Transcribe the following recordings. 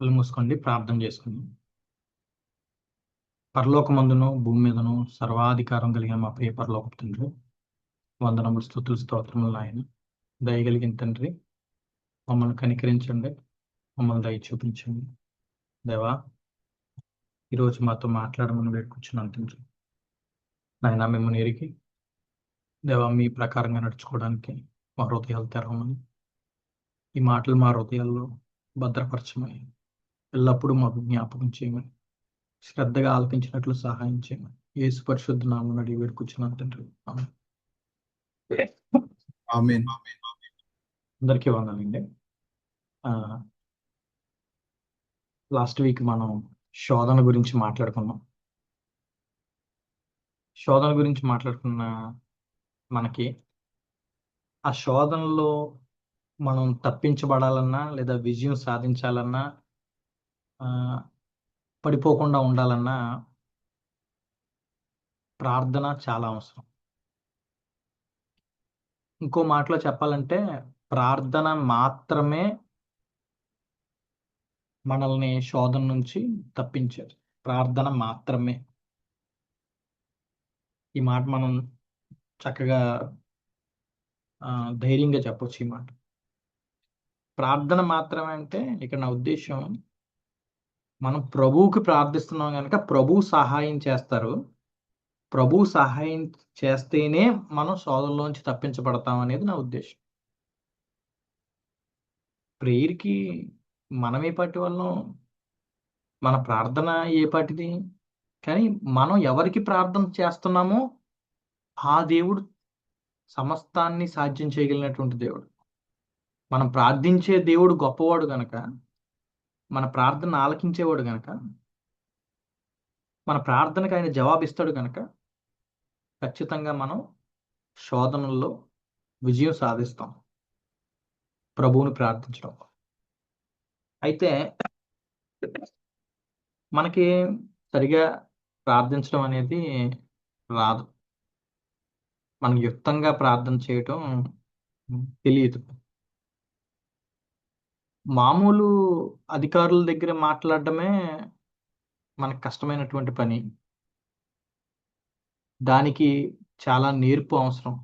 కళ్ళు మూసుకోండి, ప్రార్థన చేసుకుందాం. పరలోకమందును భూమి మీదను సర్వాధికారం కలిగిన మా ప్రియ పరలోకపు తండ్రి, వందనములు, స్తుతులు, స్తోత్రములు నాయన. దయగలిగిన తండ్రి, మమ్మల్ని కనికరించండి, మమ్మల్ని దయ చూపించండి. దేవా, ఈరోజు మాతో మాట్లాడమని వేడుకుంటున్నాను తండ్రి. నాయన, మిమ్మల్ని ఎరిగి దేవా మీ ప్రకారంగా నడుచుకోవడానికి మా హృదయాలు తెరవమని, ఈ మాటలు మా హృదయాల్లో భద్రపరచమని, ఎల్లప్పుడూ మాకు జ్ఞాపకం చేయమని, శ్రద్ధగా ఆలకించినట్లు సహాయం చేయమని యేసు పరిశుద్ధ నామమున అడిగి వేడుకుంటున్నాను తండ్రి. ఆమేన్. ఆమేన్. అందరికీ వందనండి. లాస్ట్ వీక్ మనం శోధన గురించి మాట్లాడుకున్నాం. శోధన గురించి మాట్లాడుకున్న మనకి ఆ శోధనలో మనం తప్పించబడాలన్నా లేదా విజయం సాధించాలన్నా పడిపోకుండా ఉండాలన్నా ప్రార్థన చాలా అవసరం. ఇంకో మాటలో చెప్పాలంటే ప్రార్థన మాత్రమే మనల్ని శోధన నుంచి తప్పించారు. ప్రార్థన మాత్రమే. ఈ మాట మనం చక్కగా ధైర్యంగా చెప్పొచ్చు. ఈ మాట ప్రార్థన మాత్రమే అంటే ఇక్కడ నా ఉద్దేశం, మనం ప్రభువుకి ప్రార్థిస్తున్నాం కనుక ప్రభువు సహాయం చేస్తారు. ప్రభువు సహాయం చేస్తేనే మనం శోధనలోంచి తప్పించబడతాం అనేది నా ఉద్దేశం. ప్రేయర్కి మనం ఏ పాటి వాళ్ళం, మన ప్రార్థన ఏ పాటిది, కానీ మనం ఎవరికి ప్రార్థన చేస్తున్నామో ఆ దేవుడు సమస్తాన్ని సాధ్యం చేయగలిగినటువంటి దేవుడు. మనం ప్రార్థించే దేవుడు గొప్పవాడు గనక, మన ప్రార్థన ఆలకించేవాడు గనక, మన ప్రార్థనకు ఆయన జవాబిస్తాడు గనక ఖచ్చితంగా మనం శోధనల్లో విజయం సాధిస్తాం ప్రభువుని ప్రార్థించడం. అయితే మనకి సరిగా ప్రార్థించడం అనేది రాదు. మనకి యుక్తంగా ప్రార్థన చేయటం తెలియదు. మామూలు అధికారుల దగ్గర మాట్లాడడమే మనకు కష్టమైనటువంటి పని. దానికి చాలా నేర్పు అవసరం.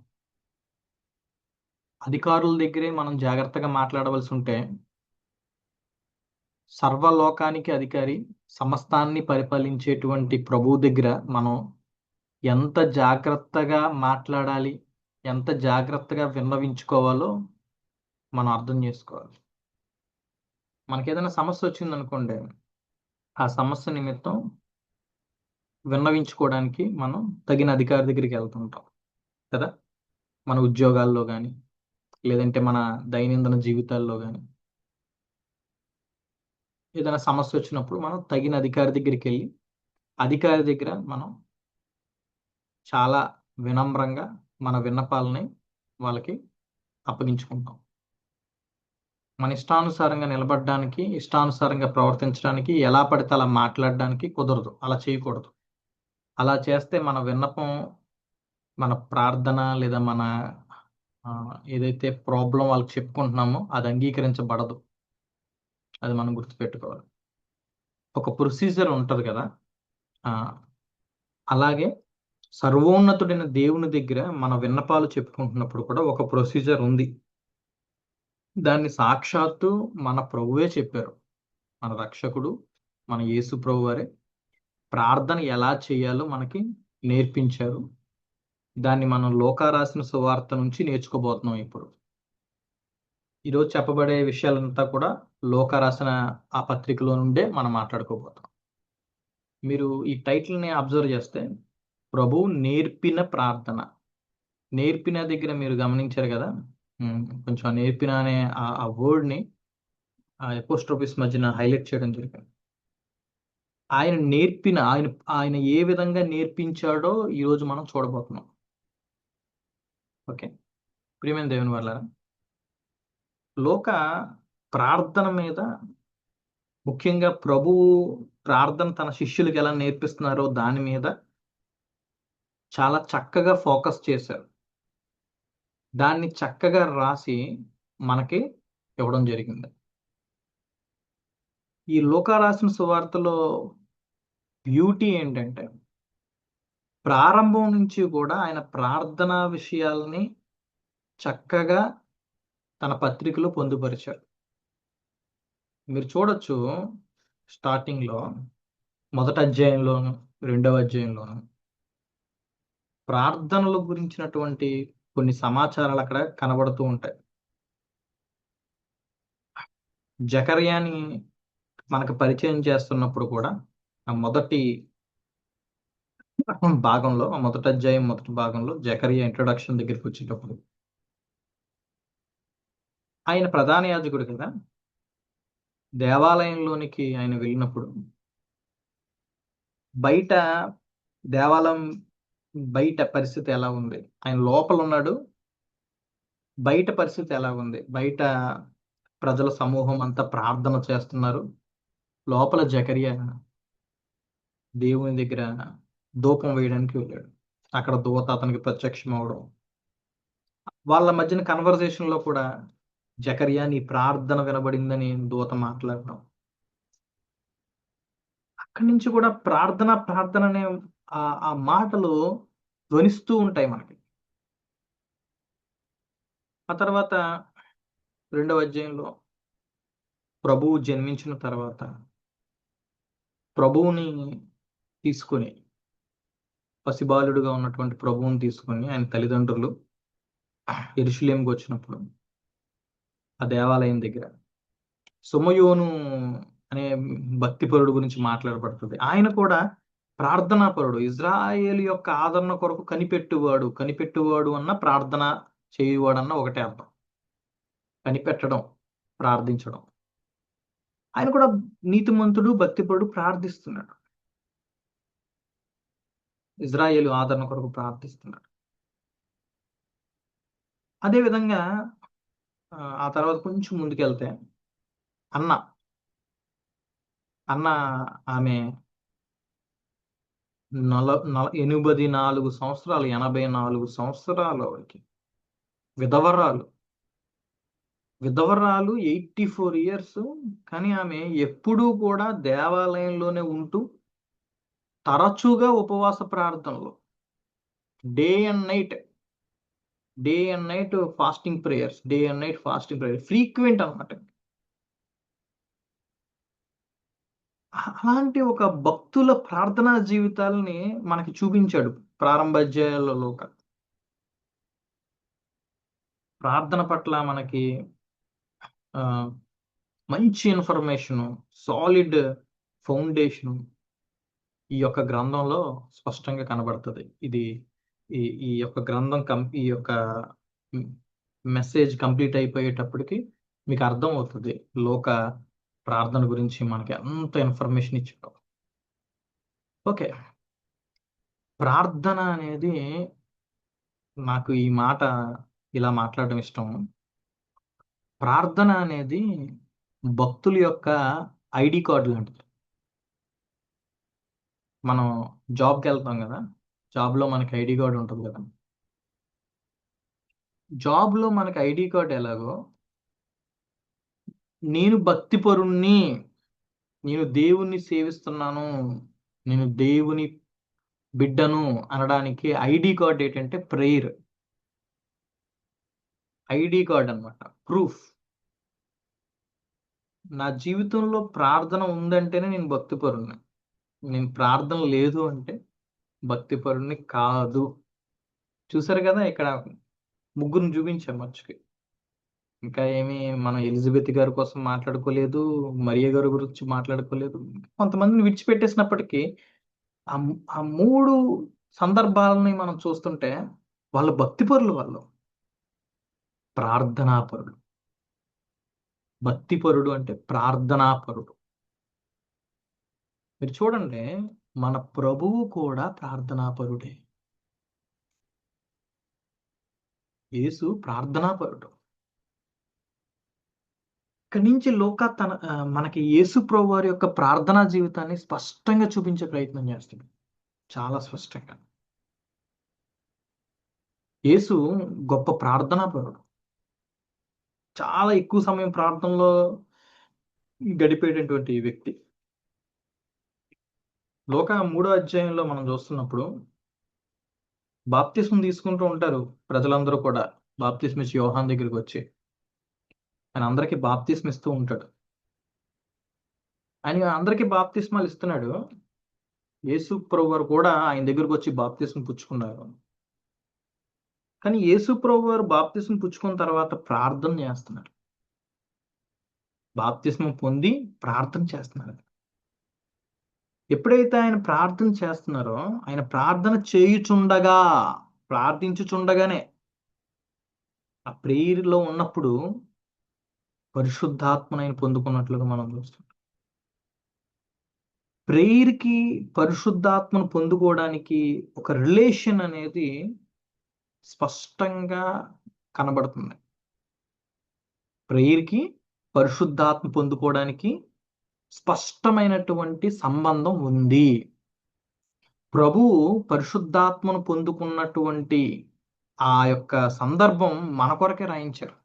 అధికారుల దగ్గరే మనం జాగ్రత్తగా మాట్లాడవలసి ఉంటే, సర్వలోకానికి అధికారి, సమస్తాన్ని పరిపాలించేటువంటి ప్రభువు దగ్గర మనం ఎంత జాగ్రత్తగా మాట్లాడాలి, ఎంత జాగ్రత్తగా విన్నవించుకోవాలో మనం అర్థం చేసుకోవాలి. మనకేదైనా సమస్య వచ్చిందనుకోండి, ఆ సమస్య నిమిత్తం విన్నవించుకోవడానికి మనం తగిన అధికారి దగ్గరికి వెళ్తుంటాం కదా. మన ఉద్యోగాల్లో కానీ, లేదంటే మన దైనందిన జీవితాల్లో కానీ ఏదైనా సమస్య వచ్చినప్పుడు మనం తగిన అధికారి దగ్గరికి వెళ్ళి, అధికారి దగ్గర మనం చాలా వినమ్రంగా మన విన్నపాలని వాళ్ళకి అప్పగించుకుంటాం. మన ఇష్టానుసారంగా నిలబడడానికి, ఇష్టానుసారంగా ప్రవర్తించడానికి, ఎలా పడితే అలా మాట్లాడడానికి కుదరదు. అలా చేయకూడదు. అలా చేస్తే మన విన్నపం, మన ప్రార్థన లేదా మన ఏదైతే ప్రాబ్లం వాళ్ళకి చెప్పుకుంటున్నామో అది అంగీకరించబడదు. అది మనం గుర్తుపెట్టుకోవాలి. ఒక ప్రొసీజర్ ఉంటుంది కదా. అలాగే సర్వోన్నతుడైన దేవుని దగ్గర మన విన్నపాలు చెప్పుకుంటున్నప్పుడు కూడా ఒక ప్రొసీజర్ ఉంది. దాన్ని సాక్షాత్తు మన ప్రభువే చెప్పారు. మన రక్షకుడు, మన యేసు ప్రభు వారే ప్రార్థన ఎలా చేయాలో మనకి నేర్పించారు. దాన్ని మనం లోకా రాసిన సువార్త నుంచి నేర్చుకోబోతున్నాం. ఇప్పుడు ఈరోజు చెప్పబడే విషయాలంతా కూడా లోకా రాసిన ఆ పత్రికలో నుండే మనం మాట్లాడుకోబోతాం. మీరు ఈ టైటిల్ని అబ్జర్వ్ చేస్తే, ప్రభువు నేర్పిన ప్రార్థన. నేర్పిన దగ్గర మీరు గమనించారు కదా. కొంచెం నేర్పిన అనే ఆ వర్డ్ని అపోస్ట్రోఫిస్ మధ్యన హైలైట్ చేయడం జరిగింది. ఆయన నేర్పిన, ఆయన ఏ విధంగా నేర్పించాడో ఈరోజు మనం చూడబోతున్నాం. ఓకే, ప్రియమైన దేవుని వాళ్ళారా, లోక ప్రార్థన మీద, ముఖ్యంగా ప్రభువు ప్రార్థన తన శిష్యులకు ఎలా నేర్పిస్తున్నారో దాని మీద చాలా చక్కగా ఫోకస్ చేశారు. దాన్ని చక్కగా రాసి మనకి ఇవ్వడం జరిగింది. ఈ లూకా రాసిన సువార్తలో బ్యూటీ ఏంటంటే ప్రారంభం నుంచి కూడా ఆయన ప్రార్థనా విషయాల్ని చక్కగా తన పత్రికలో పొందుపరిచారు. మీరు చూడొచ్చు స్టార్టింగ్లో మొదటి అధ్యాయంలోను, రెండవ అధ్యాయంలోను ప్రార్థనల గురించినటువంటి కొన్ని సమాచారాలు అక్కడ కనబడుతూ ఉంటాయి. జకర్యాని మనకు పరిచయం చేస్తున్నప్పుడు కూడా ఆ మొదటి భాగంలో, ఆ మొదటి అధ్యాయం మొదటి భాగంలో జకర్యా ఇంట్రొడక్షన్ దగ్గరికి వచ్చేటప్పుడు ఆయన ప్రధాన యాజకుడు కదా, దేవాలయంలోనికి ఆయన వెళ్ళినప్పుడు బయట దేవాలయం బయట పరిస్థితి ఎలా ఉంది, ఆయన లోపల ఉన్నాడు, బయట పరిస్థితి ఎలా ఉంది, బయట ప్రజల సమూహం అంతా ప్రార్థన చేస్తున్నారు, లోపల జకర్యా దేవుని దగ్గర ధూపం వేయడానికి వెళ్ళాడు. అక్కడ దూత అతనికి ప్రత్యక్షం అవడం, వాళ్ళ మధ్యన కన్వర్జేషన్ లో కూడా జకర్యా నీ ప్రార్థన వినబడిందని దూత మాట్లాడడం, అక్కడి నుంచి కూడా ప్రార్థన ప్రార్థన అనే ఆ మాటలు ధ్వనిస్తూ ఉంటాయి మనకి. ఆ తర్వాత రెండవ అధ్యాయంలో ప్రభువు జన్మించిన తర్వాత ప్రభువుని తీసుకొని, పసిబాలుడుగా ఉన్నటువంటి ప్రభువుని తీసుకొని ఆయన తల్లిదండ్రులు యెరూషలేముకు వచ్చినప్పుడు ఆ దేవాలయం దగ్గర సుమయోను అనే భక్తిపరుడు గురించి మాట్లాడబడుతుంది. ఆయన కూడా ప్రార్థనాపరుడు, ఇజ్రాయేల్ యొక్క ఆదరణ కొరకు కనిపెట్టువాడు. కనిపెట్టువాడు అన్న ప్రార్థన చేయువాడు అన్న ఒకటే అర్థం. కనిపెట్టడం, ప్రార్థించడం. ఆయన కూడా నీతిమంతుడు, భక్తిపరుడు, ప్రార్థిస్తున్నాడు. ఇజ్రాయేలు ఆదరణ కొరకు ప్రార్థిస్తున్నాడు. అదేవిధంగా ఆ తర్వాత కొంచెం ముందుకెళ్తే అన్న అన్న ఆమె 84 సంవత్సరాలు, 84 సంవత్సరాల వరకు విధవరాలు. 84 ఇయర్స్. కానీ ఆమె ఎప్పుడూ కూడా దేవాలయంలోనే ఉంటూ తరచుగా ఉపవాస ప్రార్థనలు, day and night, day and night fasting prayers, day and night fasting prayer frequent అనమాట. అలాంటి ఒక భక్తుల ప్రార్థనా జీవితాలని మనకి చూపించాడు ప్రారంభ అధ్యాయాలలో. ప్రార్థన పట్ల మనకి మంచి ఇన్ఫర్మేషను, సాలిడ్ ఫౌండేషను ఈ యొక్క గ్రంథంలో స్పష్టంగా కనబడుతుంది. ఇది ఈ ఈ యొక్క గ్రంథం ఈ యొక్క మెసేజ్ కంప్లీట్ అయిపోయేటప్పటికి మీకు అర్థం అవుతుంది లోక ప్రార్థన గురించి మనకి ఎంత ఇన్ఫర్మేషన్ ఇచ్చాడు. ఓకే, ప్రార్థన అనేది, నాకు ఈ మాట ఇలా మాట్లాడడం ఇష్టం. ప్రార్థన అనేది భక్తుల యొక్క ఐడి కార్డు లాంటిది. మనం జాబ్కి వెళ్తాం కదా, జాబ్లో మనకి ఐడి కార్డు ఉంటుంది కదా. జాబ్లో మనకి ఐడి కార్డు ఎలాగో, నేను భక్తిపరుణ్ణి, నేను దేవుణ్ణి సేవిస్తున్నాను, నేను దేవుని బిడ్డను అనడానికి ఐడి కార్డ్ ఏంటంటే ప్రేయర్. ఐడి కార్డ్ అన్నమాట, ప్రూఫ్. నా జీవితంలో ప్రార్థన ఉందంటేనే నేను భక్తిపరుణ్ణి. నేను ప్రార్థన లేదు అంటే భక్తిపరుణ్ణి కాదు. చూసారు కదా, ఇక్కడ ముగ్గురిని చూపించాం మర్చికి. ఇంకా ఏమి మనం ఎలిజబెత్ గారి కోసం మాట్లాడుకోలేదు, మరియ గారి గురించి మాట్లాడుకోలేదు. కొంతమందిని విడిచిపెట్టేసినప్పటికీ ఆ 3 సందర్భాలని మనం చూస్తుంటే వాళ్ళ భక్తిపరులు, వాళ్ళు ప్రార్థనాపరుడు. భక్తిపరుడు అంటే ప్రార్థనాపరుడు. మీరు చూడండి, మన ప్రభువు కూడా ప్రార్థనాపరుడే. యేసు ప్రార్థనాపరుడు. ఇక్కడి నుంచి మనకి యేసు ప్రభు వారి యొక్క ప్రార్థనా జీవితాన్ని స్పష్టంగా చూపించే ప్రయత్నం చేస్తుంది, చాలా స్పష్టంగా. యేసు గొప్ప ప్రార్థనాపరుడు. చాలా ఎక్కువ సమయం ప్రార్థనలో గడిపేటటువంటి వ్యక్తి. లోక 3వ అధ్యాయంలో మనం చూస్తున్నప్పుడు బాప్తిస్మం తీసుకుంటూ ఉంటారు ప్రజలందరూ కూడా. బాప్తిస్మ ఇచ్చి యోహాన్ దగ్గరికి వచ్చి ఆయన అందరికీ బాప్తిస్మ ఇస్తూ ఉంటాడు. ఆయన అందరికీ బాప్తిస్మాలు ఇస్తున్నాడు. యేసు ప్రభు వారు కూడా ఆయన దగ్గరకు వచ్చి బాప్తిస్మ పుచ్చుకున్నారు. కానీ యేసు ప్రభు వారు బాప్తిస్మ పుచ్చుకున్న తర్వాత ప్రార్థన చేస్తున్నారు. బాప్తిస్మం పొంది ప్రార్థన చేస్తున్నారు. ఎప్పుడైతే ఆయన ప్రార్థన చేస్తున్నారో ఆయన ప్రార్థన చేయుచుండగా, ప్రార్థించుచుండగానే ఆ ప్రేయర్లో ఉన్నప్పుడు పరిశుద్ధాత్మను ఆయన పొందుకున్నట్లుగా మనం చూస్తాం. ప్రేయర్కి పరిశుద్ధాత్మను పొందుకోవడానికి ఒక రిలేషన్ అనేది స్పష్టంగా కనబడుతుంది. ప్రేయర్కి పరిశుద్ధాత్మ పొందుకోవడానికి స్పష్టమైనటువంటి సంబంధం ఉంది. ప్రభువు పరిశుద్ధాత్మను పొందుకున్నటువంటి ఆ యొక్క సందర్భం మన కొరకే రాయించారు.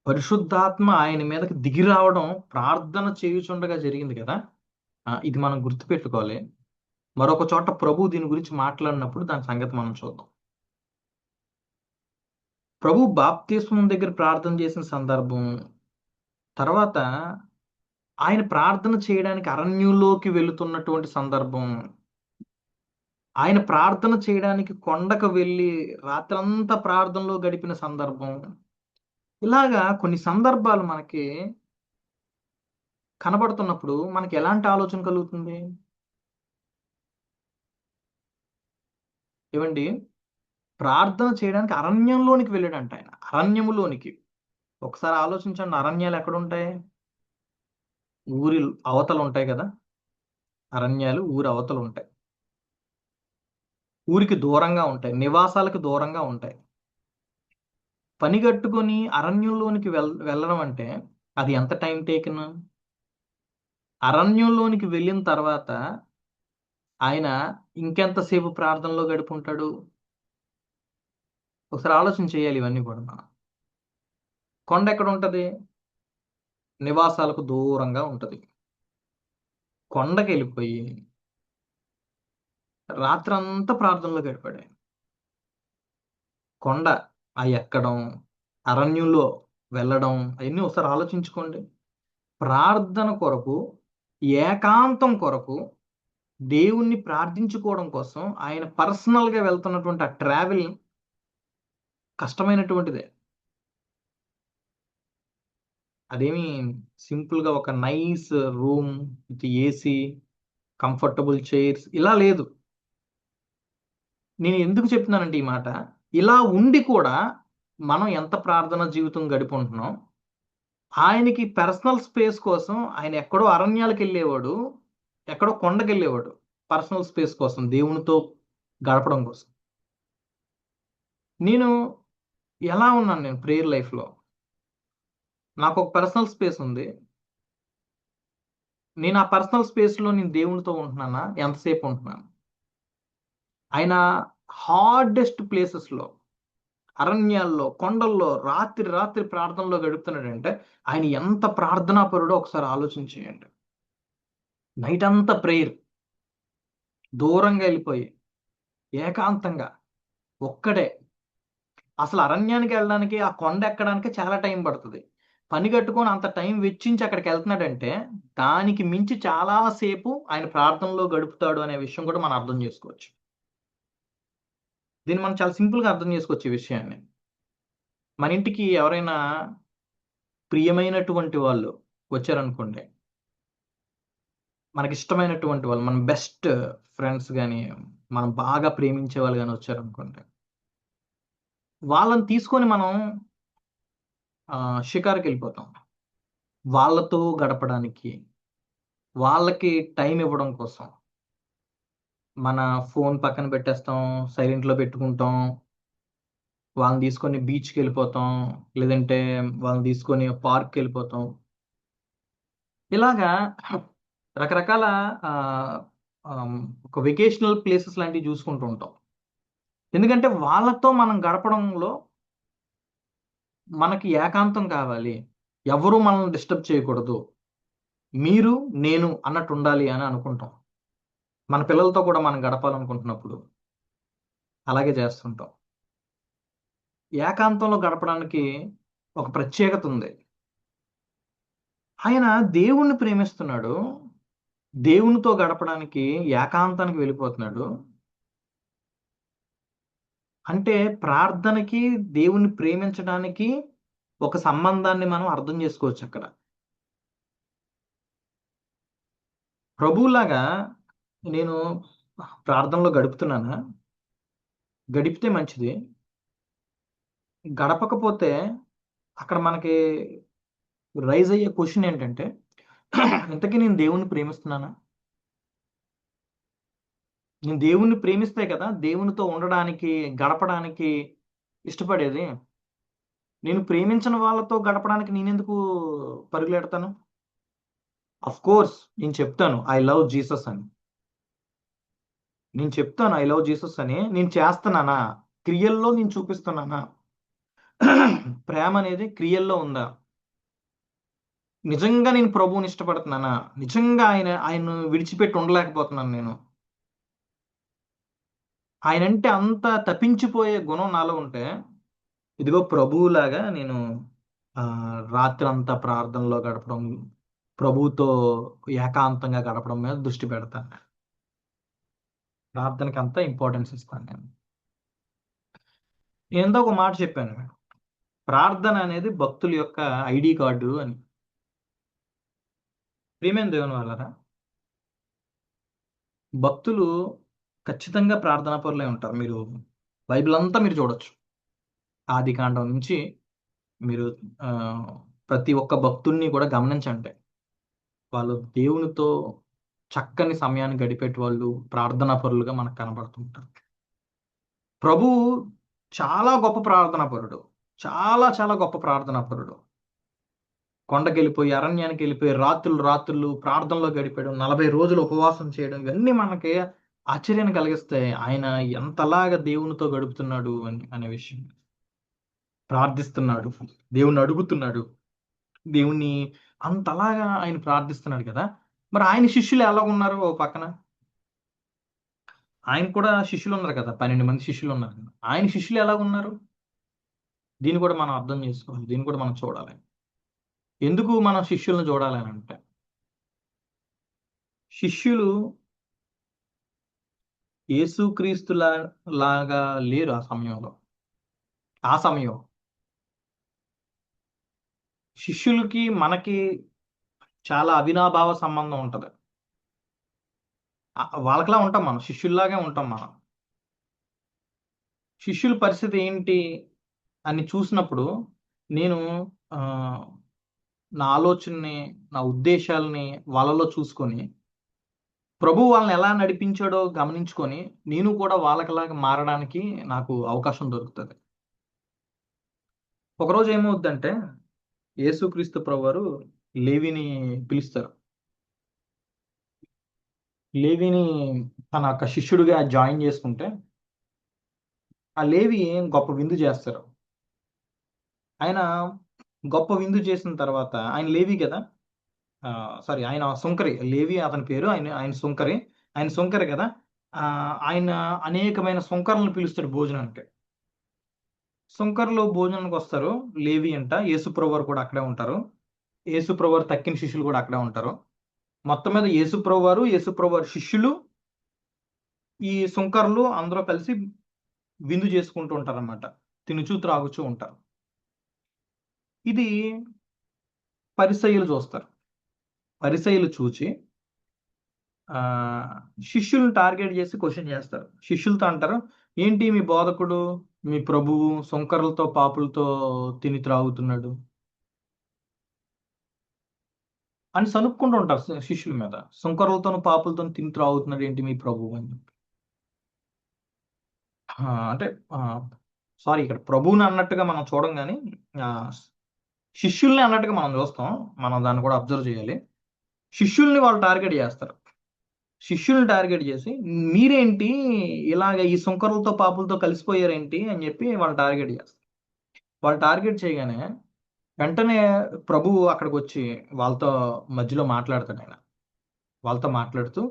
పరిశుద్ధాత్మ ఆయన మీదకి దిగి రావడం ప్రార్థన చేయుచుండగా జరిగింది కదా. ఇది మనం గుర్తుపెట్టుకోవాలి. మరొక చోట ప్రభు దీని గురించి మాట్లాడినప్పుడు దాని సంగతి మనం చూద్దాం. ప్రభు బాప్తిస్మం దగ్గర ప్రార్థన చేసిన సందర్భం తర్వాత ఆయన ప్రార్థన చేయడానికి అరణ్యంలోకి వెళుతున్నటువంటి సందర్భం, ఆయన ప్రార్థన చేయడానికి కొండకు వెళ్ళి రాత్రంతా ప్రార్థనలో గడిపిన సందర్భం, ఇలాగా కొన్ని సందర్భాలు మనకి కనబడుతున్నప్పుడు మనకి ఎలాంటి ఆలోచన కలుగుతుంది? ఏవండి, ప్రార్థన చేయడానికి అరణ్యంలోనికి వెళ్ళాడంట ఆయన. అరణ్యములోనికి. ఒకసారి ఆలోచించండి, అరణ్యాలు ఎక్కడుంటాయి? ఊరి అవతల ఉంటాయి కదా. అరణ్యాలు ఊరి అవతల ఉంటాయి. ఊరికి దూరంగా ఉంటాయి. నివాసాలకు దూరంగా ఉంటాయి. పని కట్టుకొని అరణ్యంలోనికి వెళ్ళడం అంటే అది ఎంత టైం టేకిన్? అరణ్యంలోనికి వెళ్ళిన తర్వాత ఆయన ఇంకెంతసేపు ప్రార్థనలో గడుపుంటాడు? ఒకసారి ఆలోచన చేయాలి ఇవన్నీ కూడా మనం. కొండ ఎక్కడ ఉంటది? నివాసాలకు దూరంగా ఉంటది. కొండకి వెళ్ళిపోయి రాత్రంతా ప్రార్థనలో గడిపాడు ఆయన. కొండ ఎక్కడం, అరణ్యంలో వెళ్ళడం అవన్నీ ఒకసారి ఆలోచించుకోండి. ప్రార్థన కొరకు, ఏకాంతం కొరకు, దేవుణ్ణి ప్రార్థించుకోవడం కోసం ఆయన పర్సనల్గా వెళ్తున్నటువంటి ఆ ట్రావెల్ కష్టమైనటువంటిదే. అదేమి సింపుల్గా ఒక nice room with AC, comfortable chairs ఇలా లేదు. నేను ఎందుకు చెప్తున్నానంటే ఈ మాట, ఇలా ఉండి కూడా మనం ఎంత ప్రార్థన జీవితం గడిపుంటున్నాం. ఆయనకి పర్సనల్ స్పేస్ కోసం ఆయన ఎక్కడో అరణ్యాలకు వెళ్ళేవాడు, ఎక్కడో కొండకి వెళ్ళేవాడు పర్సనల్ స్పేస్ కోసం, దేవునితో గడపడం కోసం. నేను ఎలా ఉన్నాను నేను ప్రేయర్ లైఫ్లో? నాకు ఒక పర్సనల్ స్పేస్ ఉంది. నేను ఆ పర్సనల్ స్పేస్లో నేను దేవునితో ఉంటున్నానా? ఎంతసేపు ఉంటున్నాను? ఆయన హార్డెస్ట్ ప్లేసెస్లో, అరణ్యాల్లో, కొండల్లో రాత్రి రాత్రి ప్రార్థనలో గడుపుతున్నాడంటే ఆయన ఎంత ప్రార్థనాపరుడో ఒకసారి ఆలోచన చేయండి. నైట్ అంతా ప్రేయర్, దూరంగా వెళ్ళిపోయి ఏకాంతంగా ఒక్కడే. అసలు అరణ్యానికి వెళ్ళడానికి, ఆ కొండ ఎక్కడానికి చాలా టైం పడుతుంది. పని కట్టుకొని అంత టైం వెచ్చించి అక్కడికి వెళ్తున్నాడంటే దానికి మించి చాలా సేపు ఆయన ప్రార్థనలో గడుపుతాడు అనే విషయం కూడా మనం అర్థం చేసుకోవచ్చు. దీన్ని మనం చాలా సింపుల్గా అర్థం చేసుకోవచ్చు ఈ విషయాన్ని. మన ఇంటికి ఎవరైనా ప్రియమైనటువంటి వాళ్ళు వచ్చారనుకోండి, మనకి ఇష్టమైనటువంటి వాళ్ళు, మన బెస్ట్ ఫ్రెండ్స్ కానీ, మనం బాగా ప్రేమించే వాళ్ళు కానీ వచ్చారనుకోండి, వాళ్ళని తీసుకొని మనం షికారుకి వెళ్ళిపోతాం. వాళ్ళతో గడపడానికి, వాళ్ళకి టైం ఇవ్వడం కోసం మన ఫోన్ పక్కన పెట్టేస్తాం, సైలెంట్లో పెట్టుకుంటాం. వాళ్ళని తీసుకొని బీచ్కి వెళ్ళిపోతాం, లేదంటే వాళ్ళని తీసుకొని పార్క్కి వెళ్ళిపోతాం. ఇలాగా రకరకాల ఒక వెకేషనల్ ప్లేసెస్ లాంటివి చూసుకుంటూ ఉంటాం. ఎందుకంటే వాళ్ళతో మనం గడపడంలో మనకి ఏకాంతం కావాలి. ఎవరు మనల్ని డిస్టర్బ్ చేయకూడదు, మీరు నేను అన్నట్టు ఉండాలి అని అనుకుంటాం. మన పిల్లలతో కూడా మనం గడపాలనుకుంటున్నప్పుడు అలాగే చేస్తుంటాం. ఏకాంతంలో గడపడానికి ఒక ప్రత్యేకత ఉంది. ఆయన దేవుణ్ణి ప్రేమిస్తున్నాడు, దేవునితో గడపడానికి ఏకాంతానికి వెళ్ళిపోతున్నాడు. అంటే ప్రార్థనకి, దేవుణ్ణి ప్రేమించడానికి ఒక సంబంధాన్ని మనం అర్థం చేసుకోవచ్చు అక్కడ. ప్రభువులాగా నేను ప్రార్థనలో గడుపుతున్నానా? గడిపితే మంచిది. గడపకపోతే అక్కడ మనకి రైజ్ అయ్యే క్వశ్చన్ ఏంటంటే ఇంతకీ నేను దేవుణ్ణి ప్రేమిస్తున్నానా? నేను దేవుణ్ణి ప్రేమిస్తే కదా దేవునితో ఉండడానికి, గడపడానికి ఇష్టపడేది. నేను ప్రేమించిన వాళ్ళతో గడపడానికి నేనెందుకు పరుగులెడతాను? కోర్స్ నేను చెప్తాను ఐ లవ్ జీసస్ అని. నేను చెప్తాను ఐ లవ్ జీసస్ అని. నేను చేస్తున్నానా? క్రియల్లో నేను చూపిస్తున్నానా? ప్రేమ అనేది క్రియల్లో ఉందా? నిజంగా నేను ప్రభువుని ఇష్టపడుతున్నానా? నిజంగా ఆయన్ను విడిచిపెట్టి ఉండలేకపోతున్నాను నేను. ఆయనంటే అంత తపించిపోయే గుణం నాలో ఉంటే, ఇదిగో ప్రభువులాగా నేను రాత్రంతా ప్రార్థనలో గడపడం, ప్రభువుతో ఏకాంతంగా గడపడం మీద దృష్టి పెడతాను. ప్రార్థనకి అంతా ఇంపార్టెన్స్ ఇస్తాను నేను. నేను ఇందాక ఒక మాట చెప్పాను. ప్రార్థన అనేది భక్తుల యొక్క ఐడీ కార్డు అని. ప్రియమైన దేవుని వాళ్ళారా, భక్తులు ఖచ్చితంగా ప్రార్థనా పరులై ఉంటారు. మీరు బైబిల్ అంతా మీరు చూడొచ్చు. ఆదికాండం నుంచి మీరు ఆహ్, ప్రతి ఒక్క భక్తుడిని కూడా గమనించండి. వాళ్ళు దేవునితో చక్కని సమయాన్ని గడిపేటివాళ్ళు, ప్రార్థనా పరులుగా మనకు కనబడుతుంటారు. ప్రభువు చాలా గొప్ప ప్రార్థనా పరుడు. చాలా చాలా గొప్ప ప్రార్థనా పరుడు. కొండకెళ్ళిపోయి, అరణ్యానికెళ్ళిపోయి రాత్రులు ప్రార్థనలో గడిపేయడం, 40 రోజులు ఉపవాసం చేయడం, ఇవన్నీ మనకి ఆశ్చర్యాన్ని కలిగిస్తాయి. ఆయన ఎంతలాగా దేవునితో గడుపుతున్నాడు అనే విషయం. ప్రార్థిస్తున్నాడు, దేవుణ్ణి అడుగుతున్నాడు. దేవుణ్ణి అంతలాగా ఆయన ప్రార్థిస్తున్నాడు కదా! మరి ఆయన శిష్యులు ఎలాగున్నారు ఓ పక్కన? ఆయనకు కూడా శిష్యులున్నారు కదా! 12 మంది శిష్యులున్నారు కదా! ఆయన శిష్యులు ఎలాగున్నారు? దీన్ని కూడా మనం అర్థం చేసుకోవాలి. దీన్ని కూడా మనం చూడాలి. ఎందుకు మనం శిష్యుల్ని చూడాలనంటే, శిష్యులు యేసుక్రీస్తులా లాగా లేరు ఆ సమయంలో. ఆ సమయం. శిష్యులకి, మనకి చాలా అవినాభావ సంబంధం ఉంటది. వాళ్ళకిలా ఉంటాం మనం. శిష్యుల్లాగే ఉంటాం మనం. శిష్యుల పరిస్థితి ఏంటి అని చూసినప్పుడు నేను ఆహ్, నా ఆలోచనని, నా ఉద్దేశాల్ని వాళ్ళలో చూసుకొని, ప్రభువు వాళ్ళని ఎలా నడిపించాడో గమనించుకొని, నేను కూడా వాళ్ళకిలాగా మారడానికి నాకు అవకాశం దొరుకుతది. ఒకరోజు ఏమవుద్దంటే, యేసుక్రీస్తు ప్రభువారు లేవీని పిలుస్తారు. లేవీని తన యొక్క శిష్యుడిగా జాయిన్ చేసుకుంటే, ఆ లేవి గొప్ప విందు చేస్తారు. ఆయన గొప్ప విందు చేసిన తర్వాత ఆయన లేవి కదా! సారీ, ఆయన సుంకరి. లేవి అతని పేరు. ఆయన ఆయన సుంకరి. ఆయన సుంకరి కదా! ఆయన అనేకమైన సుంకరులను పిలుస్తాడు భోజనానికి. సుంకరులు భోజనానికొస్తారు. లేవి అంట. యేసుప్రభువారు కూడా అక్కడే ఉంటారు. యేసుప్రభువారు తక్కిన శిష్యులు కూడా అక్కడే ఉంటారు. మొత్తం మీద యేసుప్రభువారు, యేసుప్రభువారి శిష్యులు, ఈ సుంకరులు అందరూ కలిసి విందు చేసుకుంటూ ఉంటారనమాట. తినుచూ, త్రాగుచూ ఉంటారు. ఇది పరిసయ్యులు చూస్తారు. పరిసయ్యులు చూచి ఆహ్, శిష్యుల్ని టార్గెట్ చేసి క్వెషన్ చేస్తారు. శిష్యులతో అంటారు, "ఏంటి మీ బోధకుడు, మీ ప్రభువు సుంకరులతో, పాపులతో తిని త్రాగుతున్నాడు" అని సనుక్కుంటూ ఉంటారు శిష్యుల మీద. "సుంకరులతోను, పాపులతోను తిని త్రాగుతున్నాడు ఏంటి మీ ప్రభువు" అని. అంటే ఆహ్, సారీ, ఇక్కడ ప్రభువుని అన్నట్టుగా మనం చూడం గానీ, ఆహ్, శిష్యుల్ని అన్నట్టుగా మనం చూస్తాం. మనం దాన్ని కూడా అబ్జర్వ్ చేయాలి. శిష్యుల్ని వాళ్ళు టార్గెట్ చేస్తారు. శిష్యుల్ని టార్గెట్ చేసి, "మీరేంటి ఇలాగ ఈ సుంకరులతో, పాపులతో కలిసిపోయారేంటి" అని చెప్పి వాళ్ళు టార్గెట్ చేస్తారు. వాళ్ళు టార్గెట్ చేయగానే వెంటనే ప్రభువు అక్కడికి వచ్చి వాళ్ళతో మధ్యలో మాట్లాడతాడు ఆయన. వాళ్ళతో మాట్లాడుతూ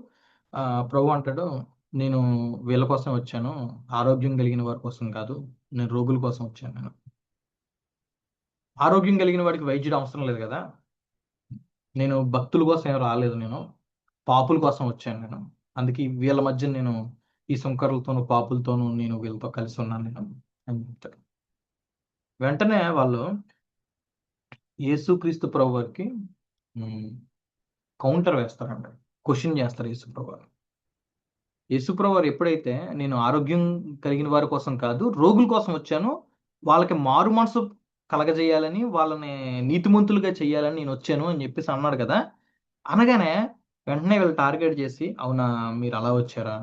ప్రభు అంటాడు, నేను వీళ్ళ కోసం వచ్చాను, ఆరోగ్యం కలిగిన వారి కోసం కాదు, నేను రోగుల కోసం వచ్చాను. నేను ఆరోగ్యం కలిగిన వాడికి వైద్యుడు అవసరం లేదు కదా, నేను భక్తుల కోసం ఏం రాలేదు, నేను పాపుల కోసం వచ్చాను. నేను అందుకే వీళ్ళ మధ్య నేను ఈ సుంకరులతోనూ పాపులతోనూ నేను వీళ్ళతో కలిసి ఉన్నాను నేను అని చెప్తాడు. వెంటనే వాళ్ళు యేసుక్రీస్తు ప్రభు వారికి కౌంటర్ వేస్తారంట, క్వశ్చన్ చేస్తారు యేసుప్రభు వారు. యేసుప్రభు వారు ఎప్పుడైతే నేను ఆరోగ్యం కలిగిన వారి కోసం కాదు రోగుల కోసం వచ్చాను, వాళ్ళకి మారు మనసు కలగజేయాలని, వాళ్ళని నీతిమంతులుగా చేయాలని నేను వచ్చాను అని చెప్పేసి అన్నాడు కదా. అనగానే వెంటనే వీళ్ళు టార్గెట్ చేసి, అవునా మీరు అలా వచ్చారా,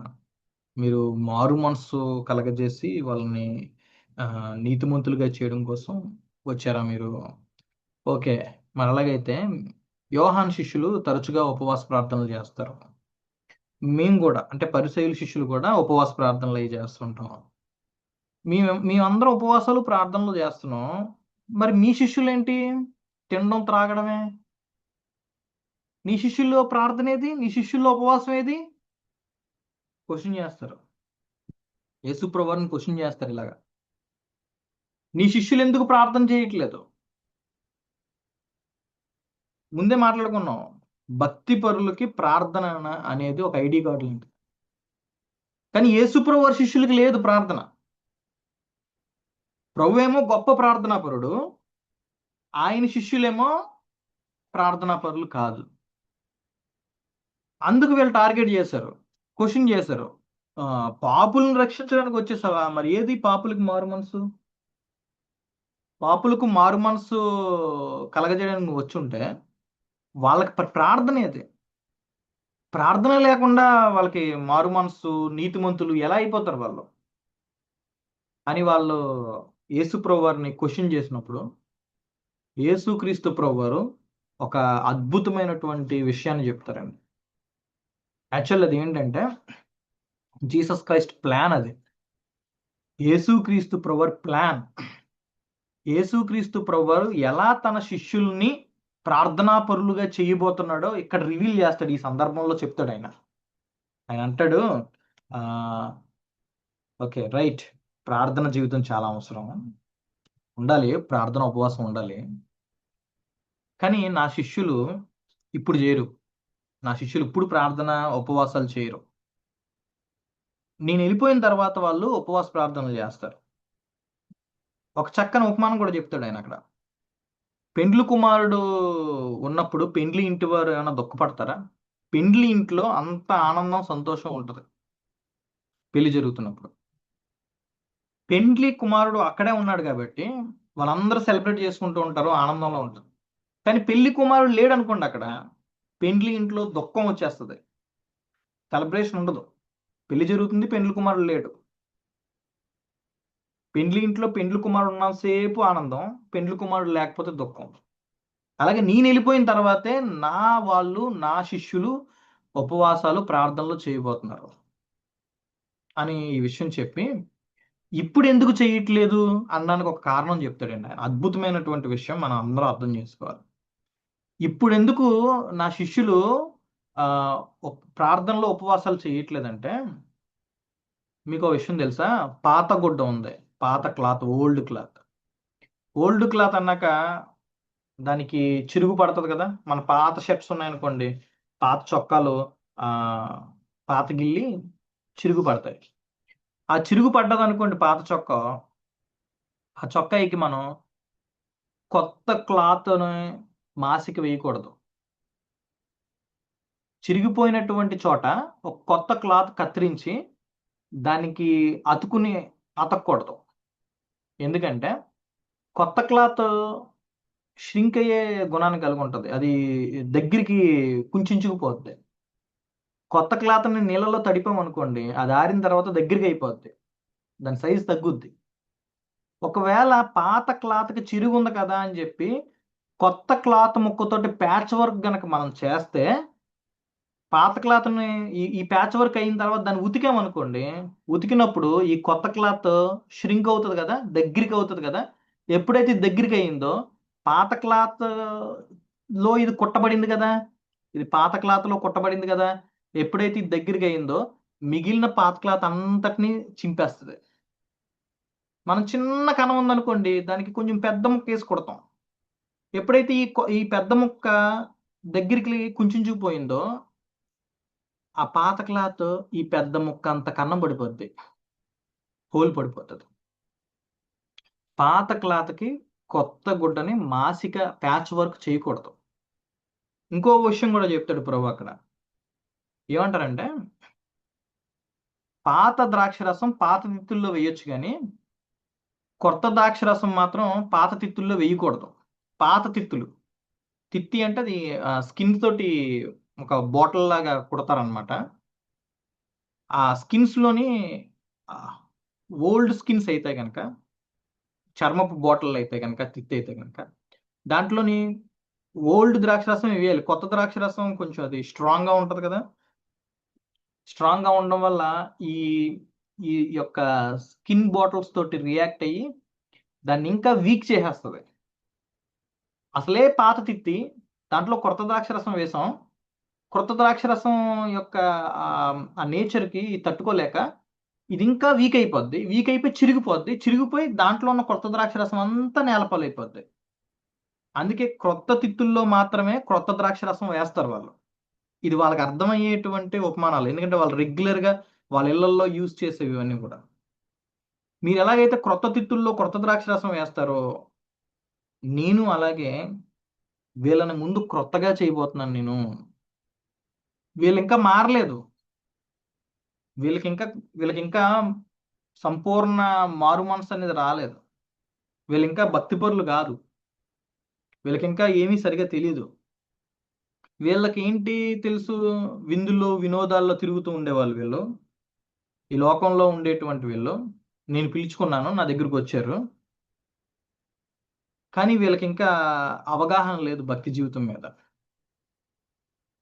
మీరు మారు మనసు కలగజేసి వాళ్ళని నీతిమంతులుగా చేయడం కోసం వచ్చారా మీరు? ఓకే, మరి అలాగైతే యోహాన్ శిష్యులు తరచుగా ఉపవాస ప్రార్థనలు చేస్తారు, మేము కూడా అంటే పరిసయ్యుల శిష్యులు కూడా ఉపవాస ప్రార్థనలు అవి చేస్తుంటాం. మేమందరం ఉపవాసాలు ప్రార్థనలు చేస్తున్నాం, మరి మీ శిష్యులు ఏంటి తినడం త్రాగడమే? నీ శిష్యుల్లో ప్రార్థన ఏది, నీ శిష్యుల్లో ఉపవాసం ఏది? క్వశ్చన్ చేస్తారు, యేసుప్రభుని క్వశ్చన్ చేస్తారు ఇలాగా. నీ శిష్యులు ఎందుకు ప్రార్థన చేయట్లేదు? ముందే మాట్లాడుకున్నాం, భక్తి పరులకి ప్రార్థన అనేది ఒక ఐడి కార్డు లాంటిది. కానీ యేసుప్రభు వారి శిష్యులకి లేదు ప్రార్థన. ప్రభు ఏమో గొప్ప ప్రార్థనా పరుడు, ఆయన శిష్యులేమో ప్రార్థనా పరులు కాదు. అందుకు వీళ్ళు టార్గెట్ చేశారు, క్వశ్చన్ చేశారు. పాపులను రక్షించడానికి వచ్చేసావా? మరి ఏది పాపులకు మారు మనసు? పాపులకు మారు మనసు కలగజేయడానికి నువ్వు వచ్చి ఉంటే వాళ్ళకి ప్రార్థన ఏది? ప్రార్థన లేకుండా వాళ్ళకి మారు మనసు, నీతిమంతులు ఎలా అయిపోతారు వాళ్ళు అని వాళ్ళు యేసుప్రభు వారిని క్వశ్చన్ చేసినప్పుడు, యేసుక్రీస్తు ప్రభు వారు ఒక అద్భుతమైనటువంటి విషయాన్ని చెప్తారండి. యాక్చువల్ అది ఏంటంటే జీసస్ క్రైస్ట్ ప్లాన్ అది. యేసుక్రీస్తు ప్రభు వారి ప్లాన్. యేసుక్రీస్తు ప్రభు వారు ఎలా తన శిష్యుల్ని ప్రార్థనా పరులుగా చేయబోతున్నాడో ఇక్కడ రివీల్ చేస్తాడు, ఈ సందర్భంలో చెప్తాడు ఆయన. ఆయన అంటాడు, ఓకే రైట్, ప్రార్థన జీవితం చాలా అవసరం, ఉండాలి, ప్రార్థన ఉపవాసం ఉండాలి. కానీ నా శిష్యులు ఇప్పుడు చేయరు, నా శిష్యులు ఇప్పుడు ప్రార్థన ఉపవాసాలు చేయరు, నేను వెళ్ళిపోయిన తర్వాత వాళ్ళు ఉపవాస ప్రార్థనలు చేస్తారు. ఒక చక్కని ఉపమానం కూడా చెప్తాడు ఆయన అక్కడ. పెండ్లి కుమారుడు ఉన్నప్పుడు పెండ్లి ఇంటి వారు ఏమైనా దుఃఖపడతారా? పెండ్లి ఇంట్లో అంత ఆనందం సంతోషం ఉంటుంది పెళ్లి జరుగుతున్నప్పుడు. పెండ్లి కుమారుడు అక్కడే ఉన్నాడు కాబట్టి వాళ్ళందరూ సెలబ్రేట్ చేసుకుంటూ ఉంటారు, ఆనందంలో ఉంటారు. కానీ పెళ్లి కుమారుడు లేడు అనుకోండి, అక్కడ పెండ్లి ఇంట్లో దుఃఖం వచ్చేస్తుంది, సెలబ్రేషన్ ఉండదు. పెళ్లి జరుగుతుంది, పెండ్లి కుమారుడు లేడు. పెండ్లి ఇంట్లో పెండ్లి కుమారుడు ఉన్నంతసేపు ఆనందం, పెండ్లి కుమారుడు లేకపోతే దుఃఖం. అలాగే నేను వెళ్ళిపోయిన తర్వాతే నా శిష్యులు ఉపవాసాలు ప్రార్థనలు చేయబోతున్నారు అని ఈ విషయం చెప్పి, ఇప్పుడు ఎందుకు చేయట్లేదు అనడానికి ఒక కారణం చెప్తాడండి ఆయన. అద్భుతమైనటువంటి విషయం మనం అందరం అర్థం చేసుకోవాలి. ఇప్పుడు ఎందుకు నా శిష్యులు ప్రార్థనలో ఉపవాసాలు చేయట్లేదంటే, మీకు ఒక విషయం తెలుసా? పాత గుడ్డ ఉంది, పాత cloth, old cloth. Old cloth అన్నాక దానికి చిరుగు పడుతుంది కదా. మన పాత షర్ట్స్ ఉన్నాయనుకోండి, పాత చొక్కాలు పాత గిల్లి చిరుగు పడతాయి. ఆ చిరుగు పడ్డది అనుకోండి పాత చొక్కా, ఆ చొక్కాయికి మనం కొత్త క్లాత్ని మాసిక వేయకూడదు. చిరిగిపోయినటువంటి చోట ఒక కొత్త క్లాత్ కత్తిరించి దానికి అతకూడదు. ఎందుకంటే కొత్త క్లాత్ ష్రింక్ అయ్యే గుణాన్ని కలిగి ఉంటుంది, అది దగ్గరికి కుంచుకుపోద్ది. కొత్త క్లాత్ని నీళ్ళలో తడిపామనుకోండి, అది ఆరిన తర్వాత దగ్గరికి అయిపోద్ది, దాని సైజు తగ్గుద్ది. ఒకవేళ పాత క్లాత్కి చిరుగు ఉంది కదా అని చెప్పి కొత్త క్లాత్ ముక్కతోటి ప్యాచ్ వర్క్ గనక మనం చేస్తే, పాత క్లాత్ని ఈ ప్యాచ్ వర్క్ అయిన తర్వాత దాన్ని ఉతికామనుకోండి, ఉతికినప్పుడు ఈ కొత్త క్లాత్ ష్రింక్ అవుతుంది కదా, దగ్గరికి అవుతుంది కదా. ఎప్పుడైతే దగ్గరికి అయిందో పాత క్లాత్ లో ఇది కుట్టబడింది కదా, ఇది పాత క్లాత్ లో కుట్టబడింది కదా. ఎప్పుడైతే ఇది దగ్గరికి అయిందో మిగిలిన పాత క్లాత్ అంతటిని చింపేస్తుంది. మనం చిన్న కణం ఉందనుకోండి, దానికి కొంచెం పెద్ద ముక్క వేసి కుడతాం. ఎప్పుడైతే ఈ పెద్ద ముక్క దగ్గరికి కుంచుకుపోయిందో ఆ పాత క్లాత్ ఈ పెద్ద ముక్క అంత కన్నం పడిపోద్ది, హోల్ పడిపోతుంది. పాత క్లాత్కి కొత్త గుడ్డని మాసిక ప్యాచ్ వర్క్ చేయకూడదు. ఇంకో విషయం కూడా చెప్తాడు ప్రభు అక్కడ. ఏమంటారంటే, పాత ద్రాక్ష రసం పాత తిత్తుల్లో వేయొచ్చు, కానీ కొత్త ద్రాక్ష రసం మాత్రం పాత తిత్తుల్లో వేయకూడదు. పాత తిత్తి అంటే అది స్కిన్ తోటి ఒక బాటిల్ లాగా కుడతారనమాట. ఆ స్కిన్స్లోని ఓల్డ్ స్కిన్స్ అయితే కనుక, చర్మపు బాటిల్ అయితే కనుక, తిత్తి అయితే కనుక దాంట్లోని ఓల్డ్ ద్రాక్ష రసం వేయాలి. కొత్త ద్రాక్ష రసం కొంచెం అది స్ట్రాంగ్గా ఉంటుంది కదా. స్ట్రాంగ్గా ఉండడం వల్ల ఈ ఈ యొక్క స్కిన్ బాటిల్స్ తోటి రియాక్ట్ అయ్యి దాన్ని ఇంకా వీక్ చేసేస్తుంది. అసలే పాత తిత్తి, దాంట్లో కొత్త ద్రాక్ష రసం వేసాం. కొత్త ద్రాక్ష రసం యొక్క ఆ నేచర్కి తట్టుకోలేక ఇది ఇంకా వీక్ అయిపోద్ది. వీక్ అయిపోయి చిరిగిపోయి దాంట్లో ఉన్న కొత్త ద్రాక్ష రసం అంతా నేలపాలైపోద్ది. అందుకే క్రొత్త తిత్తుల్లో మాత్రమే క్రొత్త ద్రాక్ష రసం వేస్తారు వాళ్ళు. ఇది వాళ్ళకి అర్థమయ్యేటువంటి ఉపమానాలు, ఎందుకంటే వాళ్ళు రెగ్యులర్గా వాళ్ళ ఇళ్లలో యూజ్ చేసేవి ఇవన్నీ కూడా. మీరు ఎలాగైతే క్రొత్త తిత్తుల్లో క్రొత్త ద్రాక్ష రసం వేస్తారో, నేను అలాగే వీళ్ళని ముందు క్రొత్తగా చేయబోతున్నాను. వీళ్ళు ఇంకా మారలేదు. వీళ్ళకి ఇంకా సంపూర్ణ మారు మనసు అనేది రాలేదు. వీళ్ళు ఇంకా భక్తిపరులు కాదు. వీళ్ళకి ఇంకా ఏమీ సరిగా తెలియదు. వీళ్ళకి ఏంటి తెలుసు? విందుల్లో వినోదాల్లో తిరుగుతూ ఉండేవాళ్ళు వీళ్ళు. ఈ లోకంలో ఉండేటువంటి వీళ్ళు. నేను పిలుచుకున్నాను, నా దగ్గరకు వచ్చారు, కానీ వీళ్ళకి ఇంకా అవగాహన లేదు భక్తి జీవితం మీద.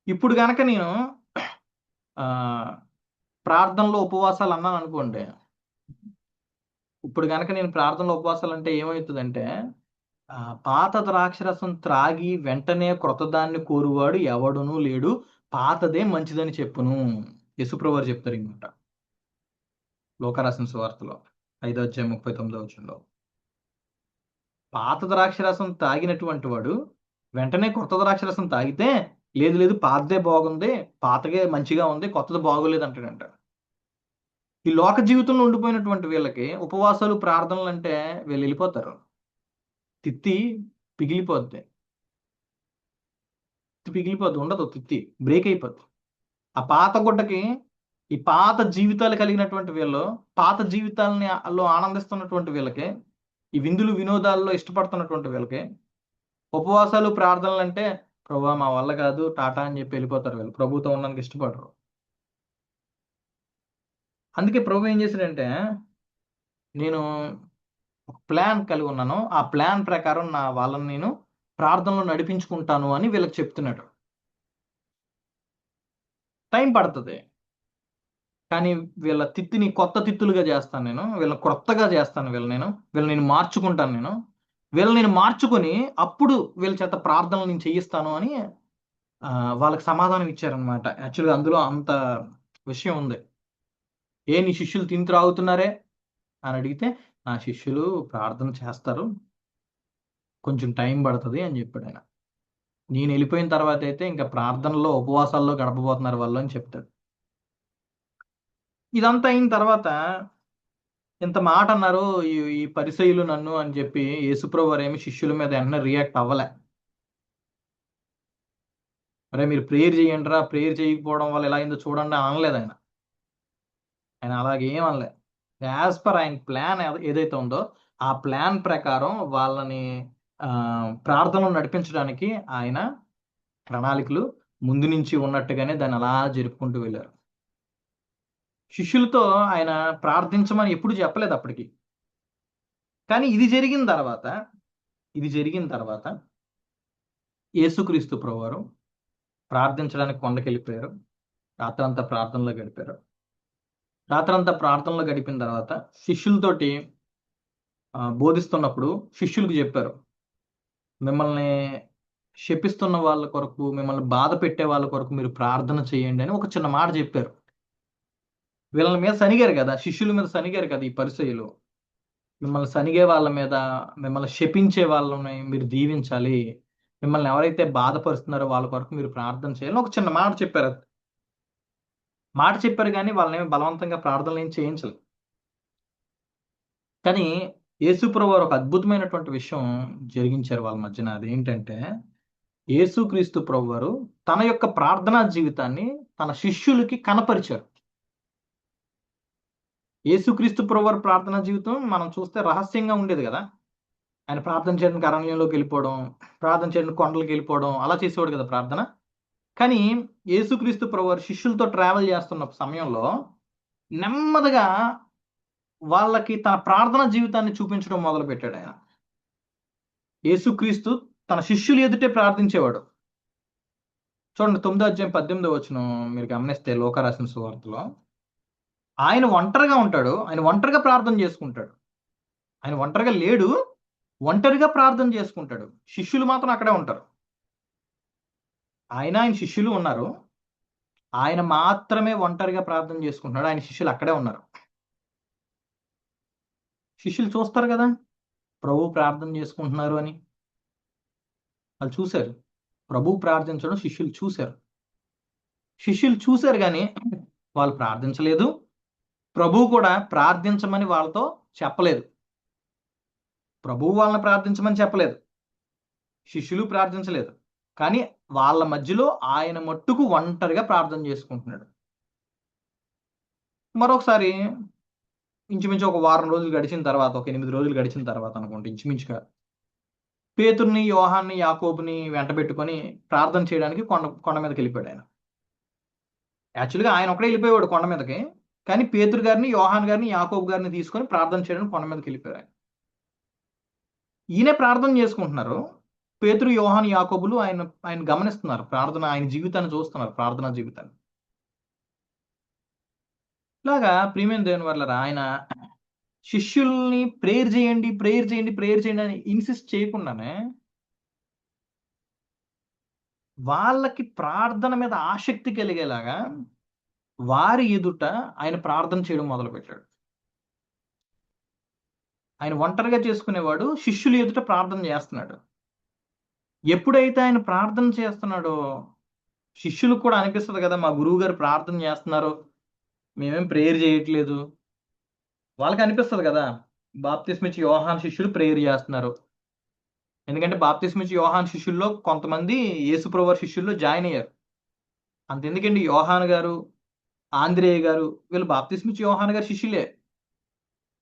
ఇప్పుడు గనక నేను ప్రార్థనలో ఉపవాసాలు అన్నాను అనుకోండి, ఇప్పుడు గనక నేను ప్రార్థనలో ఉపవాసాలు అంటే ఏమవుతుందంటే, పాత ద్రాక్షరసం త్రాగి వెంటనే క్రొత్తదాన్ని కోరువాడు ఎవడునూ లేడు, పాతదే మంచిదని చెప్పును. యేసుప్రభు వారు చెప్తారు అనమాట, లోకరాసిన సువార్తలో 5:39 పాత ద్రాక్షరసం తాగినటువంటి వాడు వెంటనే కొత్త ద్రాక్షరసం తాగితే, లేదు పాతదే బాగుంది, పాతగే మంచిగా ఉంది, కొత్తది బాగోలేదు అంటాడంట. ఈ లోక జీవితంలో ఉండిపోయినటువంటి వీళ్ళకి ఉపవాసాలు ప్రార్థనలు అంటే వీళ్ళు వెళ్ళిపోతారు. తిత్తి పిగిలిపోద్ది, ఉండదు, తిత్తి బ్రేక్ అయిపోద్ది. ఆ పాత గుడ్డకి ఈ పాత జీవితాలు కలిగినటువంటి వీళ్ళు, పాత జీవితాలని ఆనందిస్తున్నటువంటి వీళ్ళకి, ఈ విందులు వినోదాల్లో ఇష్టపడుతున్నటువంటి వీళ్ళకి ఉపవాసాలు ప్రార్థనలు అంటే, ప్రభువా మా వల్ల కాదు, టాటా అని చెప్పి వెళ్ళిపోతారు. వీళ్ళు ప్రభుతో ఉండడానికి ఇష్టపడరు. అందుకే ప్రభు ఏం చేశాడంటే, నేను ఒక ప్లాన్ కలిగి ఉన్నాను, ఆ ప్లాన్ ప్రకారం నా వాళ్ళని నేను ప్రార్థనలో నడిపించుకుంటాను అని వీళ్ళకి చెప్తున్నాడు. టైం పడుతుంది, కానీ వీళ్ళ తిత్తిని కొత్త తిత్తులుగా చేస్తాను నేను, వీళ్ళని క్రొత్తగా చేస్తాను, వీళ్ళని నేను మార్చుకుంటాను. వీళ్ళని నేను మార్చుకొని అప్పుడు వీళ్ళ చేత ప్రార్థనలు నేను చేయిస్తాను అని వాళ్ళకి సమాధానం ఇచ్చారనమాట. యాక్చువల్గా అందులో అంత విషయం ఉంది. నీ శిష్యులు తిని త్రాగుతున్నారే అని అడిగితే, నా శిష్యులు ప్రార్థన చేస్తారు, కొంచెం టైం పడుతుంది అని చెప్పాడు ఆయన. నేను వెళ్ళిపోయిన తర్వాత అయితే ఇంకా ప్రార్థనలో ఉపవాసాల్లో గడపబోతున్నారు వాళ్ళు అని చెప్తాడు. ఇదంతా అయిన తర్వాత, ఇంత మాట అన్నారు ఈ పరిసయ్యులు నన్ను అని చెప్పి యేసుప్రభు వారు ఏమి శిష్యుల మీద వెంటనే రియాక్ట్ అవ్వలే. అరే మీరు ప్రేయర్ చేయండి రా, ప్రేయర్ చేయకపోవడం వల్ల ఎలా అయిందో చూడండి అనలేదు ఆయన. అలాగేం అనలే. యాజ్ పర్ ఆయన ప్లాన్ ఏదైతే ఉందో ఆ ప్లాన్ ప్రకారం వాళ్ళని ప్రార్థనలు నడిపించడానికి ఆయన ప్రణాళికలు ముందు నుంచి ఉన్నట్టుగానే దాన్ని అలా జరుపుకుంటూ వెళ్ళారు. శిష్యులతో ఆయన ప్రార్థించమని ఎప్పుడు చెప్పలేదు అప్పటికి. కానీ ఇది జరిగిన తర్వాత యేసుక్రీస్తు ప్రభువారు ప్రార్థించడానికి కొండకెళ్ళిపోయారు. రాత్రంతా ప్రార్థనలో గడిపారు. రాత్రంతా ప్రార్థనలో గడిపిన తర్వాత శిష్యులతోటి బోధిస్తున్నప్పుడు శిష్యులకు చెప్పారు, మిమ్మల్ని శపిస్తున్న వాళ్ళ కొరకు, మిమ్మల్ని బాధ పెట్టే వాళ్ళ కొరకు మీరు ప్రార్థన చేయండి అని ఒక చిన్న మాట చెప్పారు. వీళ్ళ మీద సనిగారు కదా, శిష్యుల మీద సనిగారు కదా ఈ పరిసయ్యులు. మిమ్మల్ని సనిగే వాళ్ళ మీద, మిమ్మల్ని శపించే వాళ్ళని మీరు దీవించాలి. మిమ్మల్ని ఎవరైతే బాధపరుస్తున్నారో వాళ్ళ కొరకు మీరు ప్రార్థన చేయాలని ఒక చిన్న మాట చెప్పారు. మాట చెప్పారు కానీ వాళ్ళని బలవంతంగా ప్రార్థనలు ఏం చేయించలేదు. కానీ యేసుప్రభు వారు ఒక అద్భుతమైనటువంటి విషయం జరిగించారు వాళ్ళ మధ్యన. అదేంటంటే యేసుక్రీస్తు ప్రభు వారు తన యొక్క ప్రార్థనా జీవితాన్ని తన శిష్యులకి కనపరిచారు. యేసుక్రీస్తు ప్రభు వారి ప్రార్థనా జీవితం మనం చూస్తే రహస్యంగా ఉండేది కదా. ఆయన ప్రార్థన చేయడానికి అరణ్యంలోకి వెళ్ళిపోవడం, ప్రార్థన చేయడానికి కొండలకి వెళ్ళిపోవడం, అలా చేసేవాడు కదా ప్రార్థన. కానీ యేసుక్రీస్తు ప్రభు వారు శిష్యులతో ట్రావెల్ చేస్తున్న సమయంలో నెమ్మదిగా వాళ్ళకి తన ప్రార్థన జీవితాన్ని చూపించడం మొదలుపెట్టాడు ఆయన. యేసుక్రీస్తు తన శిష్యులు ఎదుటే ప్రార్థించేవాడు. చూడండి 9వ అధ్యాయం 18వ వచనం మీరు గమనిస్తే లోకా రాసిన సువార్తలో ఆయన ఒంటరిగా ఉంటాడు. ఆయన ఒంటరిగా ప్రార్థన చేసుకుంటాడు. ఆయన ఒంటరిగా లేడు, ఒంటరిగా ప్రార్థన చేసుకుంటాడు. శిష్యులు మాత్రం అక్కడే ఉంటారు. ఆయన శిష్యులు ఉన్నారు. ఆయన మాత్రమే ఒంటరిగా ప్రార్థన చేసుకుంటున్నాడు. ఆయన శిష్యులు అక్కడే ఉన్నారు. శిష్యులు చూస్తారు కదా ప్రభు ప్రార్థన చేసుకుంటున్నారు అని. వాళ్ళు చూశారు. ప్రభు ప్రార్థించడం శిష్యులు చూశారు. శిష్యులు చూశారు కానీ వాళ్ళు ప్రార్థించలేదు. ప్రభు కూడా ప్రార్థించమని వాళ్ళతో చెప్పలేదు. ప్రభువు వాళ్ళని ప్రార్థించమని చెప్పలేదు. శిష్యులు ప్రార్థించలేదు. కానీ వాళ్ళ మధ్యలో ఆయన మట్టుకు ఒంటరిగా ప్రార్థన చేసుకుంటున్నాడు. మరొకసారి ఇంచుమించు ఒక వారం రోజులు గడిచిన తర్వాత, ఒక 8 రోజులు గడిచిన తర్వాత అనుకోండి ఇంచుమించుగా, పేతుర్ని, యోహాన్ని, యాకోబుని వెంటబెట్టుకొని ప్రార్థన చేయడానికి కొండ మీదకి వెళ్ళిపోయాడు ఆయన. యాక్చువల్గా ఆయన ఒకడే వెళ్ళిపోయాడు కొండ మీదకి. కానీ పేతురు గారిని, యోహాన్ గారిని, యాకోబు గారిని తీసుకొని ప్రార్థన చేయడానికి కొండ మీదకి వెళ్ళిపోయారు ఆయన. ఈయనే ప్రార్థన చేసుకుంటున్నారు. పేతురు, యోహాను, యాకోబులు ఆయన గమనిస్తున్నారు. ఆయన జీవితాన్ని చూస్తున్నారు, ప్రార్థనా జీవితాన్ని. ఇలాగా ప్రియమైన దేవుని వల్లరా ఆయన శిష్యుల్ని ప్రేయర్ చేయండి, ప్రేయర్ చేయండి, ప్రేయర్ చేయండి అని ఇన్సిస్ట్ చేయకుండానే వాళ్ళకి ప్రార్థన మీద ఆసక్తి కలిగేలాగా వారి ఎదుట ఆయన ప్రార్థన చేయడం మొదలుపెట్టాడు. ఆయన ఒంటరిగా చేసుకునేవాడు, శిష్యుల ఎదుట ప్రార్థన చేస్తున్నాడు. ఎప్పుడైతే ఆయన ప్రార్థన చేస్తున్నాడో శిష్యులకు కూడా అనిపిస్తుంది కదా, మా గురువు గారు ప్రార్థన చేస్తున్నారు, మేమేం ప్రేయర్ చేయట్లేదు. వాళ్ళకి అనిపిస్తుంది కదా, బాప్తిస్మిచ్చి యోహాన్ శిష్యులు ప్రేయర్ చేస్తున్నారు. ఎందుకంటే బాప్తిస్మిచ్చి యోహాన్ శిష్యుల్లో కొంతమంది యేసుప్రభు వారి శిష్యుల్లో జాయిన్ అయ్యారు. అంతెందుకండి, యోహాన్ గారు, ఆంద్రేయ గారు వీళ్ళు బాప్తిస్మిచ్చి యోహాన్ గారి శిష్యులే.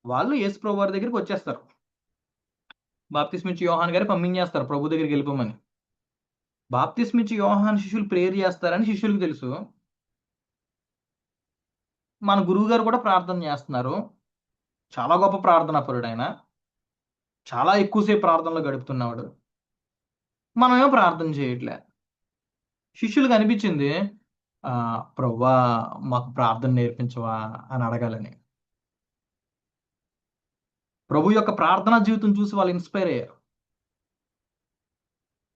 వాళ్ళు యేసుప్రభు వారి దగ్గరికి వచ్చేస్తారు. బాప్తిస్మిచ్చి యోహాన్ గారు పంపించేస్తారు ప్రభు దగ్గరికి వెళ్ళిపోమని. బాప్తిస్మిచ్చి యోహాన్ శిష్యులు ప్రేయర్ చేస్తారని శిష్యులకు తెలుసు. మన గురువు గారు కూడా ప్రార్థన చేస్తున్నారు. చాలా గొప్ప ప్రార్థనా పరుడు ఆయన. చాలా ఎక్కువసేపు ప్రార్థనలో గడుపుతున్నాడు. మనమేమో ప్రార్థన చేయట్లే. శిష్యులకు అనిపించింది, ప్రభువా మాకు ప్రార్థన నేర్పించవా అని అడగాలని. ప్రభు యొక్క ప్రార్థనా జీవితం చూసి వాళ్ళు ఇన్స్పైర్ అయ్యారు.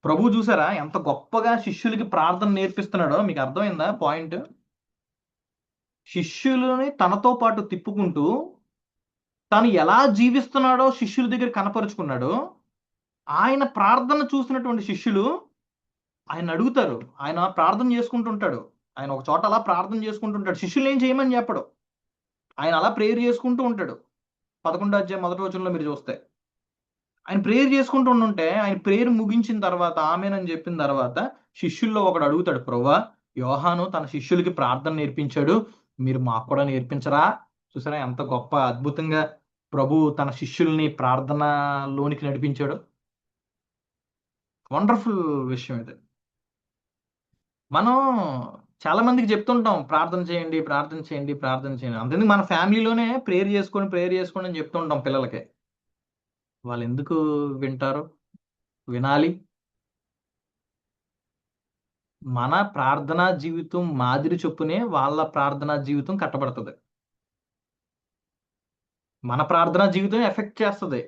ప్రభు చూసారా ఎంత గొప్పగా శిష్యులకి ప్రార్థన నేర్పిస్తున్నాడో. మీకు అర్థమైందా పాయింట్? శిష్యులని తనతో పాటు తిప్పుకుంటూ తను ఎలా జీవిస్తున్నాడో శిష్యుల దగ్గర కనపరుచుకున్నాడు. ఆయన ప్రార్థన చూసినటువంటి శిష్యులు ఆయన అడుగుతారు. ఆయన ప్రార్థన చేసుకుంటుంటాడు. ఆయన ఒక చోట అలా ప్రార్థన చేసుకుంటుంటాడు. శిష్యులు ఏం చేయమని చెప్పడు. ఆయన అలా ప్రేయర్ చేసుకుంటూ ఉంటాడు. 11వ అధ్యాయం 1వ వచనంలో మీరు చూస్తే ఆయన ప్రేయర్ చేసుకుంటూ ఉంటే, ఆయన ప్రేయర్ ముగించిన తర్వాత ఆమేనని చెప్పిన తర్వాత శిష్యుల్లో ఒకడు అడుగుతాడు, ప్రభువా యోహాను తన శిష్యులకి ప్రార్థన నేర్పించాడు, మీరు మాకు కూడా నేర్పించరా? చూసారా ఎంత గొప్ప అద్భుతంగా ప్రభు తన శిష్యుల్ని ప్రార్థనలోనికి నడిపించాడు. వండర్ఫుల్ విషయం ఇది. మనం చాలా మందికి చెప్తుంటాం ప్రార్థన చేయండి, ప్రార్థన చేయండి, ప్రార్థన చేయండి. అంతేందుకు మన ఫ్యామిలీలోనే ప్రేయర్ చేసుకోండి అని చెప్తుంటాం పిల్లలకి. వాళ్ళు ఎందుకు వింటారు? వినాలి. మన ప్రార్థనా జీవితం మాదిరి చొప్పునే వాళ్ళ ప్రార్థనా జీవితం కట్టబడుతుంది. మన ప్రార్థనా జీవితం ఎఫెక్ట్ చేస్తుంది.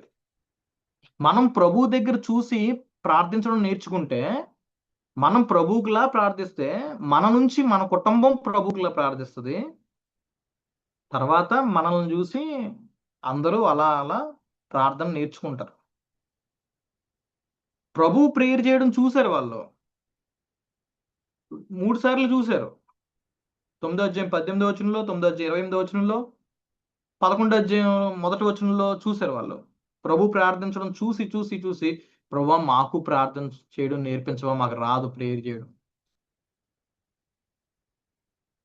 మనం ప్రభు దగ్గర చూసి ప్రార్థించడం నేర్చుకుంటే మనం ప్రభువుకులా ప్రార్థిస్తే మన నుంచి మన కుటుంబం ప్రభువుకులా ప్రార్థిస్తుంది. తర్వాత మనల్ని చూసి అందరూ అలా అలా ప్రార్థన నేర్చుకుంటారు. ప్రభువు ప్రేయర్ చేయడం చూశారు వాళ్ళు. 3 సార్లు చూశారు. 9వ అధ్యాయం 18వ వచనంలో, 9వ అధ్యాయం 28వ వచనంలో, 11వ అధ్యాయం మొదటి వచనంలో చూశారు వాళ్ళు. ప్రభు ప్రార్థించడం చూసి చూసి చూసి, ప్రభువా మాకు ప్రార్థన చేయడం నేర్పించవా, మాకు రాదు ప్రేయర్ చేయడం.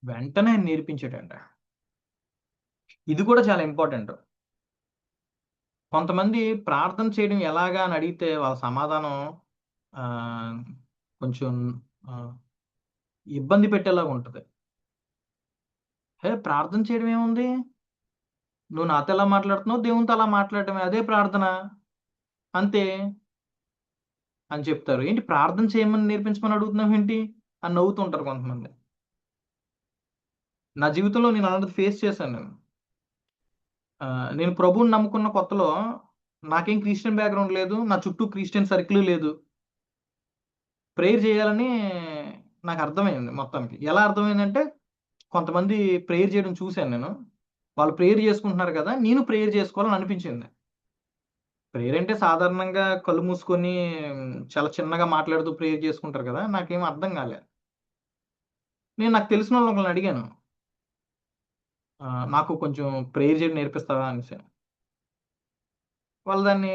వెంటనే ఆయన నేర్పించాడంట. ఇది కూడా చాలా ఇంపార్టెంట్. కొంతమంది ప్రార్థన చేయడం ఎలాగా అని అడిగితే వాళ్ళ సమాధానం కొంచెం ఇబ్బంది పెట్టేలాగా ఉంటది. ప్రార్థన చేయడం ఏముంది? నువ్వు నాతో ఎలా మాట్లాడుతున్నావు, దేవునితో అలా మాట్లాడటమే, అదే ప్రార్థన అంతే అని చెప్తారు. ఏంటి ప్రార్థన చేయమని నేర్పించమని అడుగుతున్నావు ఏంటి అని నవ్వుతుంటారు కొంతమంది. నా జీవితంలో నేను అలాంటిది ఫేస్ చేశాను నేను. నేను ప్రభువుని నమ్ముకున్న కొత్తలో నాకేం క్రిస్టియన్ బ్యాక్‌గ్రౌండ్ లేదు. నా చుట్టూ క్రిస్టియన్ సర్కిల్ లేదు. ప్రేయర్ చేయాలని నాకు అర్థమైంది మొత్తానికి. ఎలా అర్థమైందంటే కొంతమంది ప్రేయర్ చేయడం చూసాను నేను. వాళ్ళు ప్రేయర్ చేసుకుంటున్నారు కదా! నేను ప్రేయర్ చేసుకోవాలని అనిపించింది. ప్రేయర్ అంటే సాధారణంగా కళ్ళు మూసుకొని చాలా చిన్నగా మాట్లాడుతూ ప్రేయర్ చేసుకుంటారు కదా! నాకేం అర్థం కాలే. నాకు తెలిసినోళ్ళని ఒకళ్ళని అడిగాను. నాకు కొంచెం ప్రేయర్ చేయడం నేర్పిస్తావా అనేసి. వాళ్ళు దాన్ని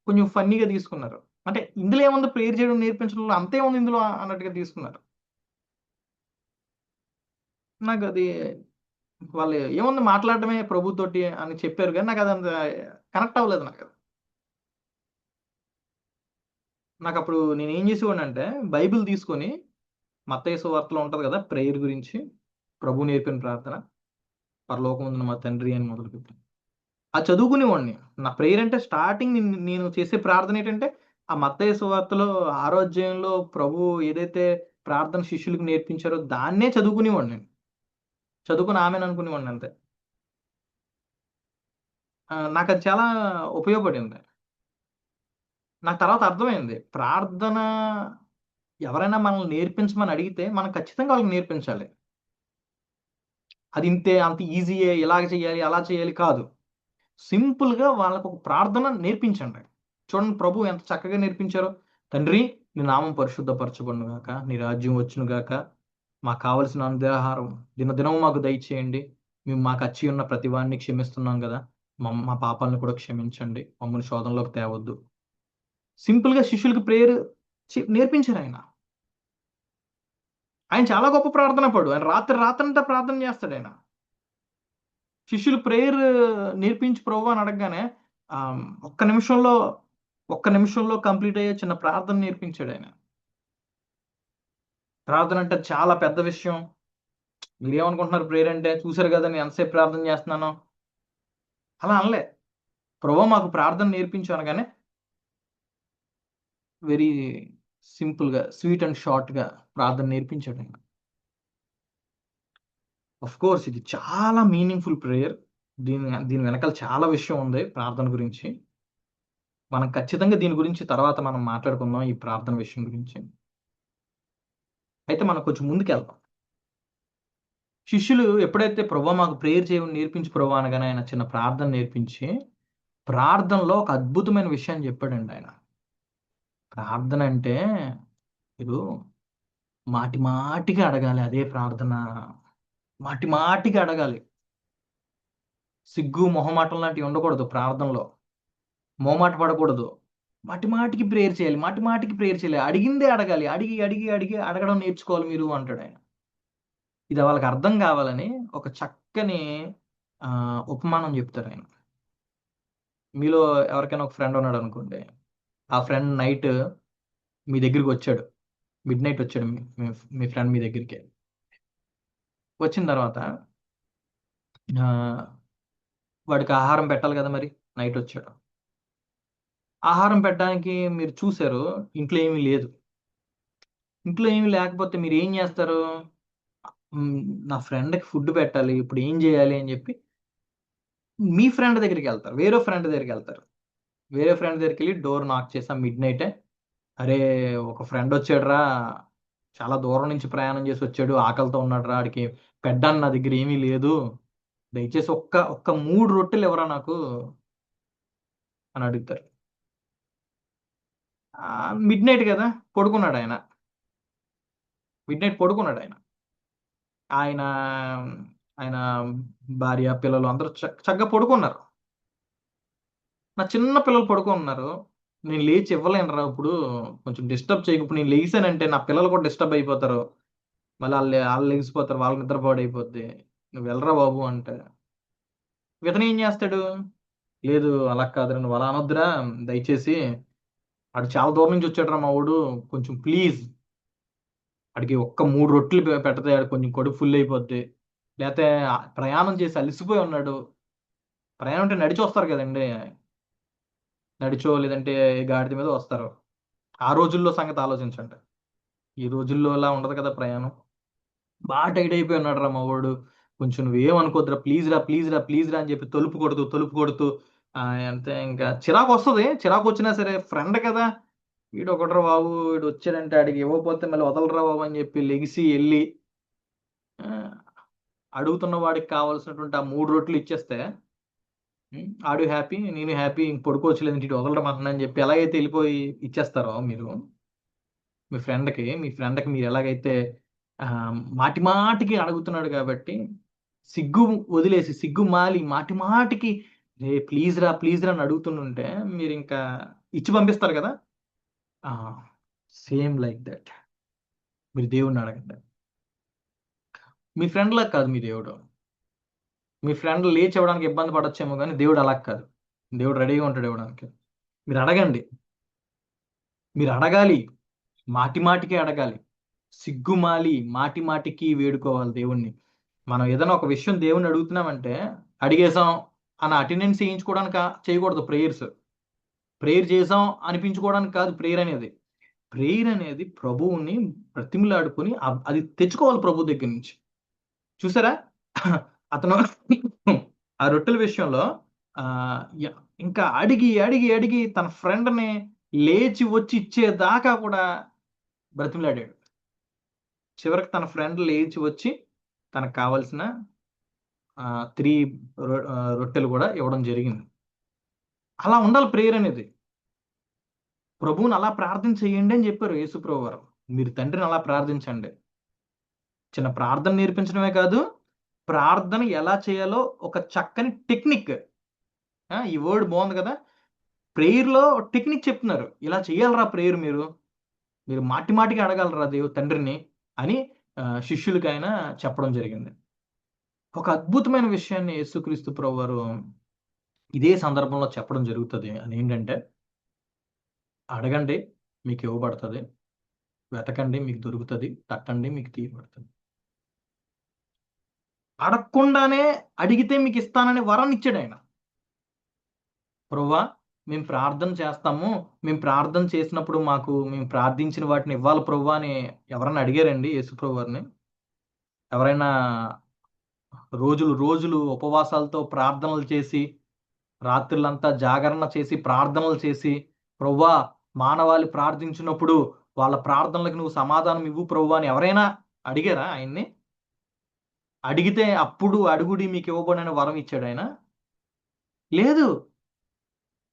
కొంచెం ఫన్నీగా తీసుకున్నారు. అంటే ఇందులో ఏముంది ప్రేయర్ చేయడం నేర్పించడంలో అంతేముంది ఇందులో అన్నట్టుగా తీసుకున్నారు. నాకది వాళ్ళు ఏముంది మాట్లాడడమే ప్రభుతోటి అని చెప్పారు గానీ నాకదంత కనెక్ట్ అవ్వలేదు నాకది. నాకప్పుడు నేనేం చేసేవాడినంటే బైబిల్ తీసుకొని మత్తయి సువార్తలో ఉంటది కదా! ప్రేయర్ గురించి. ప్రభువు నేర్పిన ప్రార్థన. పరలోకమందున్న మా తండ్రి అని మొదలుపెట్టి. అది చదువుకునేవాడిని. నా ప్రేయర్ అంటే స్టార్టింగ్ నేను చేసే ప్రార్థన ఏంటంటే, ఆ మత్తయి సువార్తలో 6 అధ్యాయంలో ప్రభువు ఏదైతే ప్రార్థన శిష్యులకు నేర్పించారో దాన్నే చదువుకునేవాడిని నేను. చదువుకొని ఆమేన్ అనుకునేవాడిని అంతే. నాకది చాలా ఉపయోగపడింది. నాకు తర్వాత అర్థమైంది. ప్రార్థన ఎవరైనా మనల్ని నేర్పించమని అడిగితే, మనం ఖచ్చితంగా వాళ్ళకి నేర్పించాలి. అది ఇంతే అంత ఈజీయే ఇలాగ చేయాలి, అలా చేయాలి కాదు. సింపుల్‌గా వాళ్ళకొక ప్రార్థన నేర్పించండి. చూడండి ప్రభువు ఎంత చక్కగా నేర్పించారో. తండ్రి నీ నామం పరిశుద్ధపరచబడును గాక, నీ రాజ్యం వచ్చును గాక, మాకు కావలసిన అనుదినాహారం దినదినము మాకు దయచేయండి. మేము మాకు అచ్చి ఉన్న ప్రతి వాడిని క్షమిస్తున్నాం గదా! మా పాపాలను కూడా క్షమించండి. మమ్మల్ని శోధనలోకి తేవద్దు. సింపుల్‌గా శిష్యులకి ప్రేయర్ నేర్పించారాయన. ఆయన చాలా గొప్ప ప్రార్థనాపరుడు. ఆయన రాత్రంతా ప్రార్థన చేస్తాడాయన. శిష్యులు ప్రేయర్ నేర్పించు ప్రభు అని అడగగానే ఆహ్, ఒక్క నిమిషంలో, ఒక్క నిమిషంలో కంప్లీట్ అయ్యే చిన్న ప్రార్థన నేర్పించాడాయన. ప్రార్థన అంటే చాలా పెద్ద విషయం. మీరేమనుకుంటున్నారు ప్రేయర్ అంటే? చూసారు గదా! నేను ఎంతసేపు ప్రార్థన చేస్తున్నానో. అలా అనలే. ప్రభు మాకు ప్రార్థన నేర్పించు అనగానే వెరీ సింపుల్‌గా, స్వీట్ అండ్ షార్ట్‌గా ప్రార్థన నేర్పించాడాయన. ఆఫ్‌కోర్స్ ఇది చాలా మీనింగ్‌ఫుల్ ప్రేయర్. దీని వెనకాల చాలా విషయం ఉంది ప్రార్థన గురించి. మనం ఖచ్చితంగా దీని గురించి తర్వాత మనం మాట్లాడుకుందాం ఈ ప్రార్థన విషయం గురించి. అయితే మనం కొంచెం ముందుకెళ్దాం. శిష్యులు ఎప్పుడైతే ప్రభువా మాకు ప్రేయర్ చేయమని నేర్పించు ప్రభువా అనగానే ఆయన చిన్న ప్రార్థన నేర్పించి, ప్రార్థనలో ఒక అద్భుతమైన విషయాన్ని చెప్పాడండి ఆయన. ప్రార్థన అంటే మీరు మాటి మాటికి అడగాలి అదే ప్రార్థన. మాటి మాటికి అడగాలి. సిగ్గు, మొహమాటం లాంటివి ఉండకూడదు ప్రార్థనలో. మొహమాట పడకూడదు. మాటి మాటికి ప్రేయర్ చేయాలి. మాటి మాటికి ప్రేయర్ చేయాలి. అడిగిందే అడగాలి. అడిగి, అడిగి, అడిగి అడగడం నేర్చుకోవాలి మీరు అంటాడాయన. ఇది వాళ్ళకి అర్థం కావాలని ఒక చక్కని ఉపమానం చెప్తారాయన. మీలో ఎవరికైనా ఒక ఫ్రెండ్ ఉన్నాడనుకోండి. ఆ ఫ్రెండ్ నైట్ మీ దగ్గరికొచ్చాడు. మిడ్‌నైట్ వచ్చాడు మీ మీ ఫ్రెండ్ మీ దగ్గరికి. వచ్చిన తర్వాత ఆహ్, వాడికి ఆహారం పెట్టాలి కదా మరి. నైట్ వచ్చాడు. ఆహారం పెట్టడానికి మీరు చూసారు. ఇంట్లో ఏమీ లేదు. ఇంట్లో ఏమీ లేకపోతే మీరేం జేస్తారు? హ్మ్. నా ఫ్రెండ్‌కి ఫుడ్ పెట్టాలి. ఇప్పుడు ఏం జేయాలి అని జెప్పి మీ ఫ్రెండ్ దగ్గరికెళ్తారు. వేరే ఫ్రెండ్ దగ్గరికెళ్తారు. వేరే ఫ్రెండ్ దగ్గరికెళ్లి డోర్ నాక్ చేసి మిడ్‌నైటే అరే, ఒక ఫ్రెండ్ వచ్చాడురా, చాలా దూరం నుంచి ప్రయాణం చేసి వచ్చాడు, ఆకలితో ఉన్నాడు రా, ఆడికి పెట్టడానికి నా దగ్గర ఏమీ లేదు, దయచేసి ఒక్క ఒక్క 3 రొట్టెలు ఎవరా నాకు అని అడుగుతారు. మిడ్ నైట్ కదా, పడుకున్నాడు ఆయన. మిడ్ నైట్ పడుకున్నాడు ఆయన. ఆయన ఆయన భార్య పిల్లలు అందరూ చక్కగా పడుకున్నారు. నా చిన్న పిల్లలు పడుకున్నారు. నేను లేచి ఇవ్వలేనురా ఇప్పుడు, కొంచెం డిస్టర్బ్ చేయకపోతే, నేను లేచానంటే నా పిల్లలు కూడా డిస్టర్బ్ అయిపోతారు, మళ్ళీ వాళ్ళు లెగిసిపోతారు, వాళ్ళ నిద్ర పాడైపోద్ది, నువ్వు వెళ్ళరా బాబు అంటే, ఇతను ఏం చేస్తాడు, లేదు అలా కాదురా, నువ్వు అలా అనొద్దురా, దయచేసి ఆడు చాలా దూరం నుంచి వచ్చాడురా మా వాడు, కొంచెం ప్లీజ్ ఆడికి ఒక్క 3 రొట్టెలు పెడితే ఆడు కొంచెం కడుపు ఫుల్ అయిపోద్ది, లేకపోతే ప్రయాణం చేసి అలసిపోయి ఉన్నాడు. ప్రయాణం అంటే నడిచి వస్తారు కదండి, నడిచో లేదంటే గాడిద మీద వస్తారు. ఆ రోజుల్లో సంగతి ఆలోచించండి. ఈ రోజుల్లో అలా ఉండదు కదా ప్రయాణం. బాగా టైట్ అయిపోయి ఉన్నాడు రా మా వాడు, కొంచెం నువ్వేం అనుకోద్దురా, ప్లీజ్ రా ప్లీజ్ రా ప్లీజ్ రా అని చెప్పి తలుపు కొడుతూ అంతే, ఇంకా చిరాకు వస్తుంది. చిరాకు వచ్చినా సరే ఫ్రెండ్ కదా, వీడు ఒకడ్రా బాబు, వీడు వచ్చాడంటే ఆడికి ఇవ్వకపోతే మళ్ళీ వదలరా బాబు అని చెప్పి లెగిసి వెళ్ళి ఆ, అడుగుతున్న వాడికి కావాల్సినటువంటి ఆ 3 రొట్టెలు ఇచ్చేస్తే ఆడు హ్యాపీ, నేను హ్యాపీ, ఇంక పడుకోవచ్చు, లేదంటే ఇటు వదలడం అని చెప్పి ఎలాగైతే వెళ్ళిపోయి ఇచ్చేస్తారో మీరు మీ ఫ్రెండ్కి మీరు ఎలాగైతే ఆ, మాటి మాటికి అడుగుతున్నాడు కాబట్టి, సిగ్గు వదిలేసి సిగ్గు మాలి మాటి మాటికి రే ప్లీజ్ రా అని అడుగుతుంటే మీరు ఇంకా ఇచ్చి పంపిస్తారు కదా. సేమ్ లైక్ దట్, మీరు దేవుడిని అడగండి. మీ ఫ్రెండ్ లాగా కాదు మీ దేవుడు. మీ ఫ్రెండ్ లేచి ఇవ్వడానికి ఇబ్బంది పడొచ్చేమో కానీ దేవుడు అలా కాదు. దేవుడు రెడీగా ఉంటాడు ఇవ్వడానికి. మీరు అడగండి, మీరు అడగాలి, మాటి మాటికి అడగాలి, సిగ్గుమాలి మాటి మాటికి వేడుకోవాలి దేవుణ్ణి. మనం ఏదైనా ఒక విషయం దేవుణ్ణి అడుగుతున్నామంటే అడిగేసాం అని అటెండెన్స్ చేయించుకోవడానికి చేయకూడదు. ప్రేయర్ చేసాం అనిపించుకోవడానికి కాదు ప్రేయర్ అనేది. ప్రేయర్ అనేది ప్రభువుని బ్రతిమిలాడుకొని అది తెచ్చుకోవాలి ప్రభు దగ్గర నుంచి. చూసారా, అతను ఆ రొట్టెల విషయంలో ఆ ఇంకా అడిగి అడిగి అడిగి తన ఫ్రెండ్ని లేచి వచ్చి ఇచ్చేదాకా కూడా బ్రతిమిలాడాడు. చివరికి తన ఫ్రెండ్ లేచి వచ్చి తనకు కావలసిన 3 రొట్టెలు కూడా ఇవ్వడం జరిగింది. అలా ఉండాలి ప్రేయర్ అనేది. ప్రభువుని అలా ప్రార్థన చేయండి అని చెప్పారు యేసుప్రభు వారు. మీరు తండ్రిని అలా ప్రార్థించండి. చిన్న ప్రార్థన నేర్పించడమే కాదు, ప్రార్థన ఎలా చేయాలో ఒక చక్కని టెక్నిక్. ఈ వర్డ్ బాగుంది కదా, ప్రేయర్లో టెక్నిక్ చెప్తున్నారు. ఇలా చేయాలరా ప్రేయర్, మీరు మాటి మాటికి అడగలరా తండ్రిని అని శిష్యులకి ఆయన చెప్పడం జరిగింది. ఒక అద్భుతమైన విషయాన్ని యేసుక్రీస్తు ప్రభువారు ఇదే సందర్భంలో చెప్పడం జరుగుతుంది. అదేంటంటే, అడగండి మీకు ఇవ్వబడుతుంది, వెతకండి మీకు దొరుకుతుంది, తట్టండి మీకు తీయబడుతుంది. అడగకుండానే అడిగితే మీకు ఇస్తానని వరం ఇచ్చాడు ఆయన. ప్రభువా, మేము ప్రార్థన చేస్తాము, మేము ప్రార్థన చేసినప్పుడు మేము ప్రార్థించిన వాటిని ఇవ్వాలి ప్రభువా అని ఎవరైనా అడిగారండి యేసు ప్రభువారిని? ఎవరైనా రోజులు రోజులు ఉపవాసాలతో ప్రార్థనలు చేసి, రాత్రులంతా జాగరణ చేసి ప్రార్థనలు చేసి, ప్రభువా మానవాళి ప్రార్థించినప్పుడు వాళ్ళ ప్రార్థనలకు నువ్వు సమాధానం ఇవ్వు ప్రభువా అని ఎవరైనా అడిగారా ఆయన్ని? అడిగితే అప్పుడు అడుగుడి మీకు ఇవ్వబడని వరం ఇచ్చాడు ఆయన? లేదు.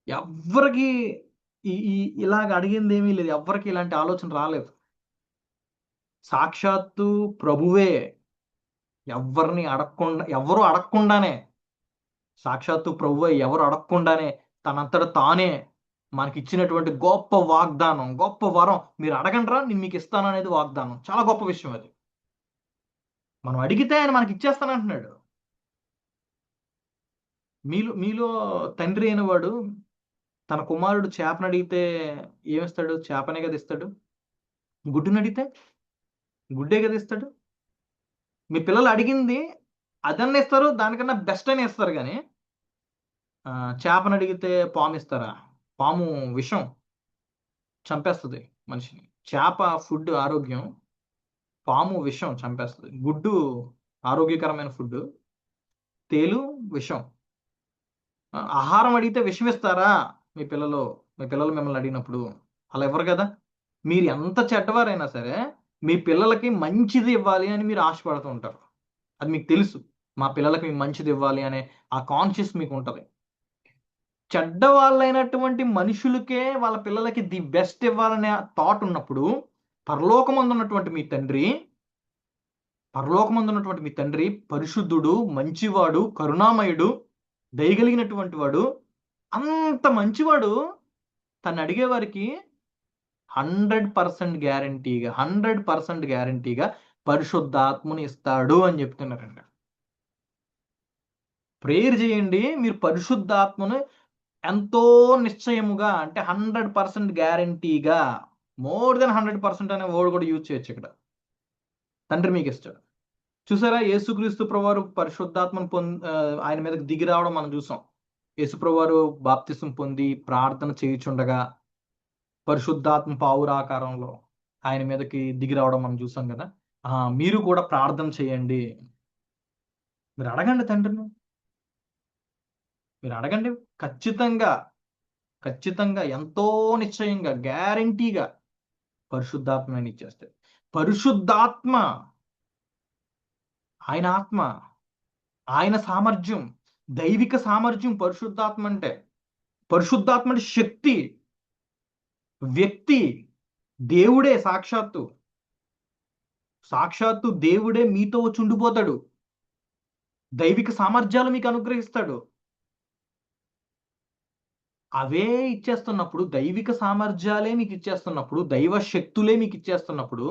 ఎవ్వరికి ఈ ఈ ఇలాగ అడిగింది ఏమీ లేదు. ఎవ్వరికి ఇలాంటి ఆలోచన రాలేదు. సాక్షాత్తు ప్రభువే ఎవ్వరు అడగకుండానే, సాక్షాత్తు ప్రభువే ఎవరు అడగకుండానే తనంతట తానే మనకిచ్చినటువంటి గొప్ప వాగ్దానం, గొప్ప వరం. మీరు అడగండిరా నేను మీకు ఇస్తాను అనేది వాగ్దానం. చాలా గొప్ప విషయం అది. మనం అడిగితే ఆయన మనకి ఇచ్చేస్తానంటున్నాడు. మీలో తండ్రి అయిన వాడు తన కుమారుడు చేపను అడిగితే ఏమిస్తాడు? చేపనే కదా ఇస్తాడు. గుడ్డుని అడిగితే గుడ్డే కదా ఇస్తాడు. మీ పిల్లలు అడిగింది అదన్నా ఇస్తారు, దానికన్నా బెస్ట్ అని ఇస్తారు కానీ చేపను అడిగితే పాము ఇస్తారా? పాము విషం, చంపేస్తుంది మనిషిని. చేప ఫుడ్ ఆరోగ్యం, పాము విషం చంపేస్తుంది. గుడ్డు ఆరోగ్యకరమైన ఫుడ్, తేలు విషం. ఆహారం అడిగితే విషం ఇస్తారా మీ పిల్లలు? మీ పిల్లలు మిమ్మల్ని అడిగినప్పుడు అలా ఇవ్వరు కదా. మీరు ఎంత చెడ్డవారైనా సరే మీ పిల్లలకి మంచిది ఇవ్వాలి అని మీరు ఆశపడుతూ ఉంటారు. అది మీకు తెలుసు. మా పిల్లలకి మేము మంచిది ఇవ్వాలి అనే ఆ కాన్షియస్ మీకు ఉంటుంది. చెడ్డవాళ్ళైనటువంటి మనుషులకే వాళ్ళ పిల్లలకి ది బెస్ట్ ఇవ్వాలనే థాట్ ఉన్నప్పుడు పరలోకమందున్నటువంటి మీ తండ్రి పరలోకమందున్నటువంటి మీ తండ్రి పరిశుద్ధుడు, మంచివాడు, కరుణామయుడు, దయగలిగినటువంటి వాడు. అంత మంచివాడు తను అడిగే వారికి 100% గ్యారంటీగా 100% గ్యారంటీగా పరిశుద్ధాత్మని ఇస్తాడు అని చెప్తున్నారండి. ప్రేయర్ చేయండి, మీరు పరిశుద్ధాత్మను ఎంతో నిశ్చయముగా అంటే 100% గ్యారంటీగా, మోర్ దెన్ 100% అనే వర్డ్ కూడా యూజ్ చేయొచ్చు ఇక్కడ. తండ్రి మీకు ఇస్తాడు. చూసారా, యేసుక్రీస్తు ప్రభువారు పరిశుద్ధాత్మను ఆయన మీదకి దిగి రావడం మనం చూసాం. యేసు ప్రభువారు బాప్తిసం పొంది ప్రార్థన చేయుచుండగా పరిశుద్ధాత్మ పావురాకారంలో ఆయన మీదకి దిగి రావడం మనం చూసాం కదా. మీరు కూడా ప్రార్థన చేయండి. మీరు అడగండి తండ్రిని. మీరు అడగండి. ఖచ్చితంగా ఖచ్చితంగా ఎంతో నిశ్చయంగా గ్యారంటీగా పరిశుద్ధాత్మ ఆయన ఇచ్చేస్తాడు. పరిశుద్ధాత్మ ఆయన ఆత్మ, ఆయన సామర్థ్యం, దైవిక సామర్థ్యం పరిశుద్ధాత్మ అంటే. పరిశుద్ధాత్మ అంటే శక్తి, వ్యక్తి, దేవుడే సాక్షాత్తు దేవుడే మీతో వచ్చి ఉండిపోతాడు. దైవిక సామర్థ్యాలు మీకు అనుగ్రహిస్తాడు. అవే ఇచ్చేస్తున్నప్పుడు, దైవిక సామర్థ్యాలే మీకు ఇచ్చేస్తున్నప్పుడు, దైవ శక్తులే మీకు ఇచ్చేస్తున్నప్పుడు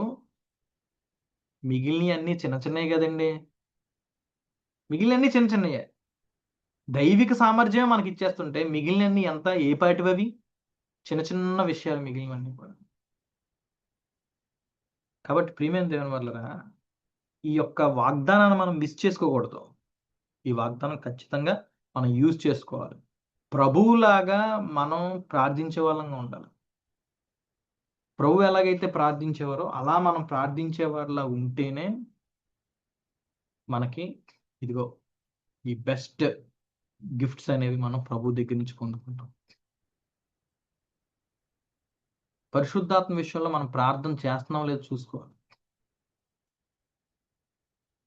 మిగిలినవి అన్నీ చిన్న చిన్నవి కదండి. మిగిలినన్ని చిన్న చిన్నయే. దైవిక సామర్థ్యమే మనకి ఇచ్చేస్తుంటే మిగిలినన్ని ఎంత ఏ పాటివి? చిన్న చిన్న విషయాలు మిగిలినవన్నీ కూడా. కాబట్టి ప్రియమైన దేవుని వల్లరా ఈ యొక్క వాగ్దానాన్ని మనం మిస్ చేసుకోకూడదు. ఈ వాగ్దానం ఖచ్చితంగా మనం యూజ్ చేసుకోవాలి. ప్రభువులాగా మనం ప్రార్థించే వాళ్ళంగా ఉండాలి. ప్రభు ఎలాగైతే ప్రార్థించేవారో అలా మనం ప్రార్థించే వాళ్ళ ఉంటేనే మనకి ఇదిగో ఈ బెస్ట్ గిఫ్ట్స్ అనేవి మనం ప్రభు దగ్గర నుంచి పొందుకుంటాం. పరిశుద్ధాత్మ విషయంలో మనం ప్రార్థన చేస్తున్నాం లేదో చూసుకోవాలి.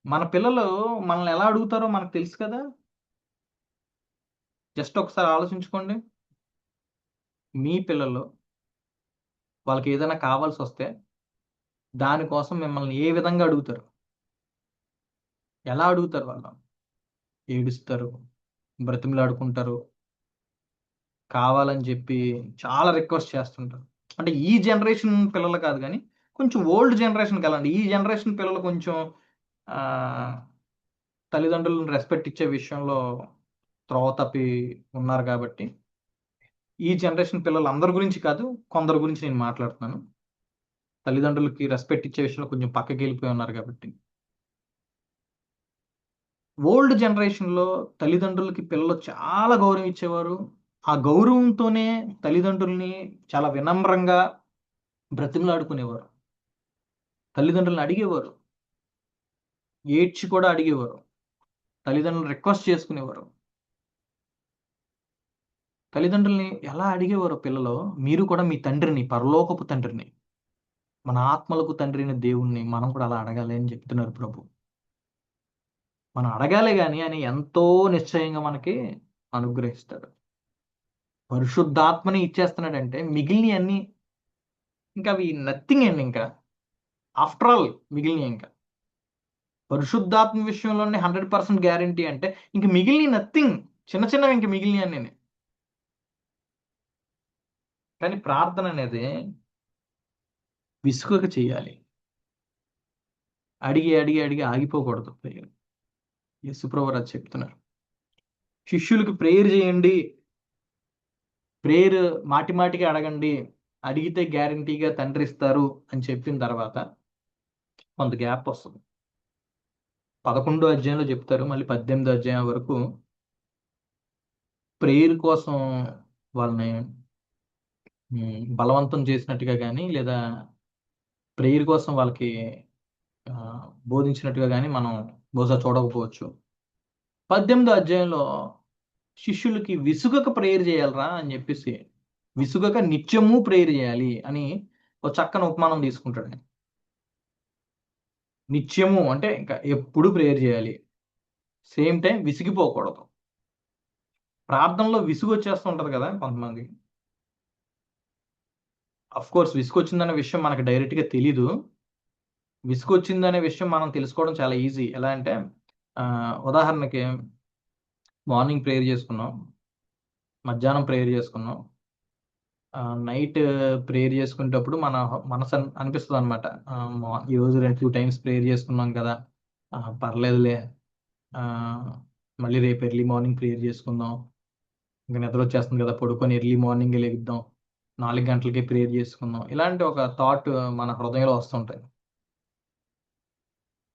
మన పిల్లలు మనల్ని ఎలా అడుగుతారో మనకు తెలుసు కదా. జస్ట్ ఒకసారి ఆలోచించుకోండి. మీ పిల్లలు వాళ్ళకి ఏదైనా కావాల్సి వస్తే దానికోసం మిమ్మల్ని ఏ విధంగా అడుగుతారు? ఎలా అడుగుతారు? వాళ్ళు ఏడుస్తారు, బ్రతిమలాడుకుంటారు, కావాలని చెప్పి చాలా రిక్వెస్ట్ చేస్తుంటారు. అంటే ఈ జనరేషన్ పిల్లలు కాదు కానీ కొంచెం ఓల్డ్ జనరేషన్కి వెళ్ళండి. ఈ జనరేషన్ పిల్లలు కొంచెం తల్లిదండ్రులను రెస్పెక్ట్ ఇచ్చే విషయంలో త్రోవ తప్పి ఉన్నారు. కాబట్టి ఈ జనరేషన్ పిల్లలు అందరి గురించి కాదు, కొందరు గురించి నేను మాట్లాడుతున్నాను. తల్లిదండ్రులకి రెస్పెక్ట్ ఇచ్చే విషయంలో కొంచెం పక్కకి వెళ్ళిపోయి ఉన్నారు. కాబట్టి ఓల్డ్ జనరేషన్లో తల్లిదండ్రులకి పిల్లలు చాలా గౌరవం ఇచ్చేవారు. ఆ గౌరవంతోనే తల్లిదండ్రుల్ని చాలా వినమ్రంగా బ్రతిమలాడుకునేవారు. తల్లిదండ్రులను అడిగేవారు, ఏడ్చి కూడా అడిగేవారు, తల్లిదండ్రులను రిక్వెస్ట్ చేసుకునేవారు. తల్లిదండ్రుల్ని ఎలా అడిగేవారు పిల్లలు? మీరు కూడా మీ తండ్రిని, పరలోకపు తండ్రిని, మన ఆత్మలకు తండ్రిని దేవుణ్ణి మనం కూడా అలా అడగాలి అని చెప్తున్నారు ప్రభు. మనం అడగాలి కానీ ఆయన ఎంతో నిశ్చయంగా మనకి అనుగ్రహిస్తాడు. పరిశుద్ధాత్మని ఇచ్చేస్తున్నాడంటే మిగిలిన అన్ని ఇంకా అవి నథింగ్ అండి. ఇంకా ఆఫ్టర్ ఆల్ మిగిలిన ఇంకా పరిశుద్ధాత్మ విషయంలోనే 100% గ్యారంటీ అంటే ఇంక మిగిలిన నథింగ్, చిన్న చిన్నవి ఇంక మిగిలిన అన్నీ. కానీ ప్రార్థన అనేది విసుగక చేయాలి. అడిగి అడిగి అడిగి ఆగిపోకూడదు. యేసుప్రభువు అది చెప్తున్నారు. శిష్యులకు ప్రేయర్ చేయండి, ప్రేయర్ మాటి మాటికి అడగండి, అడిగితే గ్యారంటీగా తండ్రి ఇస్తారు అని చెప్పిన తర్వాత కొంత గ్యాప్ వస్తుంది. 11వ అధ్యాయంలో చెప్తారు, మళ్ళీ 18వ అధ్యాయం వరకు ప్రేయర్ కోసం వాళ్ళని బలవంతం చేసినట్టుగా కానీ లేదా ప్రేయర్ కోసం వాళ్ళకి బోధించినట్టుగా కానీ మనం బహుశా చూడకపోవచ్చు. 18వ అధ్యాయంలో శిష్యులకి విసుగక ప్రేయర్ చేయాలరా అని చెప్పేసి, విసుగక నిత్యము ప్రేయర్ చేయాలి అని ఒక చక్కని ఉపమానం తీసుకుంటాడు ఆయన. నిత్యము అంటే ఇంకా ఎప్పుడు ప్రేయర్ చేయాలి, సేమ్ టైం విసిగిపోకూడదు. ప్రార్థనలో విసుగు వచ్చేస్తుంటది కదా కొంతమంది. అఫ్ కోర్స్ విసుగొచ్చిందనే విషయం మనకు డైరెక్ట్ గా తెలీదు. విసుగొచ్చిందనే విషయం మనం తెలుసుకోవడం చాలా ఈజీ. ఎలా అంటే ఉదాహరణకి మార్నింగ్ ప్రేయర్ చేసుకున్నాం, మధ్యాహ్నం ప్రేయర్ చేసుకున్నాం, నైట్ ప్రేయర్ చేసుకునేటప్పుడు మన మనసు అనిపిస్తుంది అనమాట. ఈరోజు 2 టైమ్స్ ప్రేయర్ చేసుకున్నాం కదా, పర్లేదులే, ఆ, మళ్ళీ రేపు ఎర్లీ మార్నింగ్ ప్రేయర్ చేసుకుందాం, ఇంకా నిద్ర వచ్చేస్తుంది కదా, పడుకొని ఎర్లీ మార్నింగ్ లేగుద్దాం, 4 గంటలకి ప్రేయర్ చేసుకుందాం. ఇలాంటి ఒక థాట్ మన హృదయంలో వస్తుంటాయి.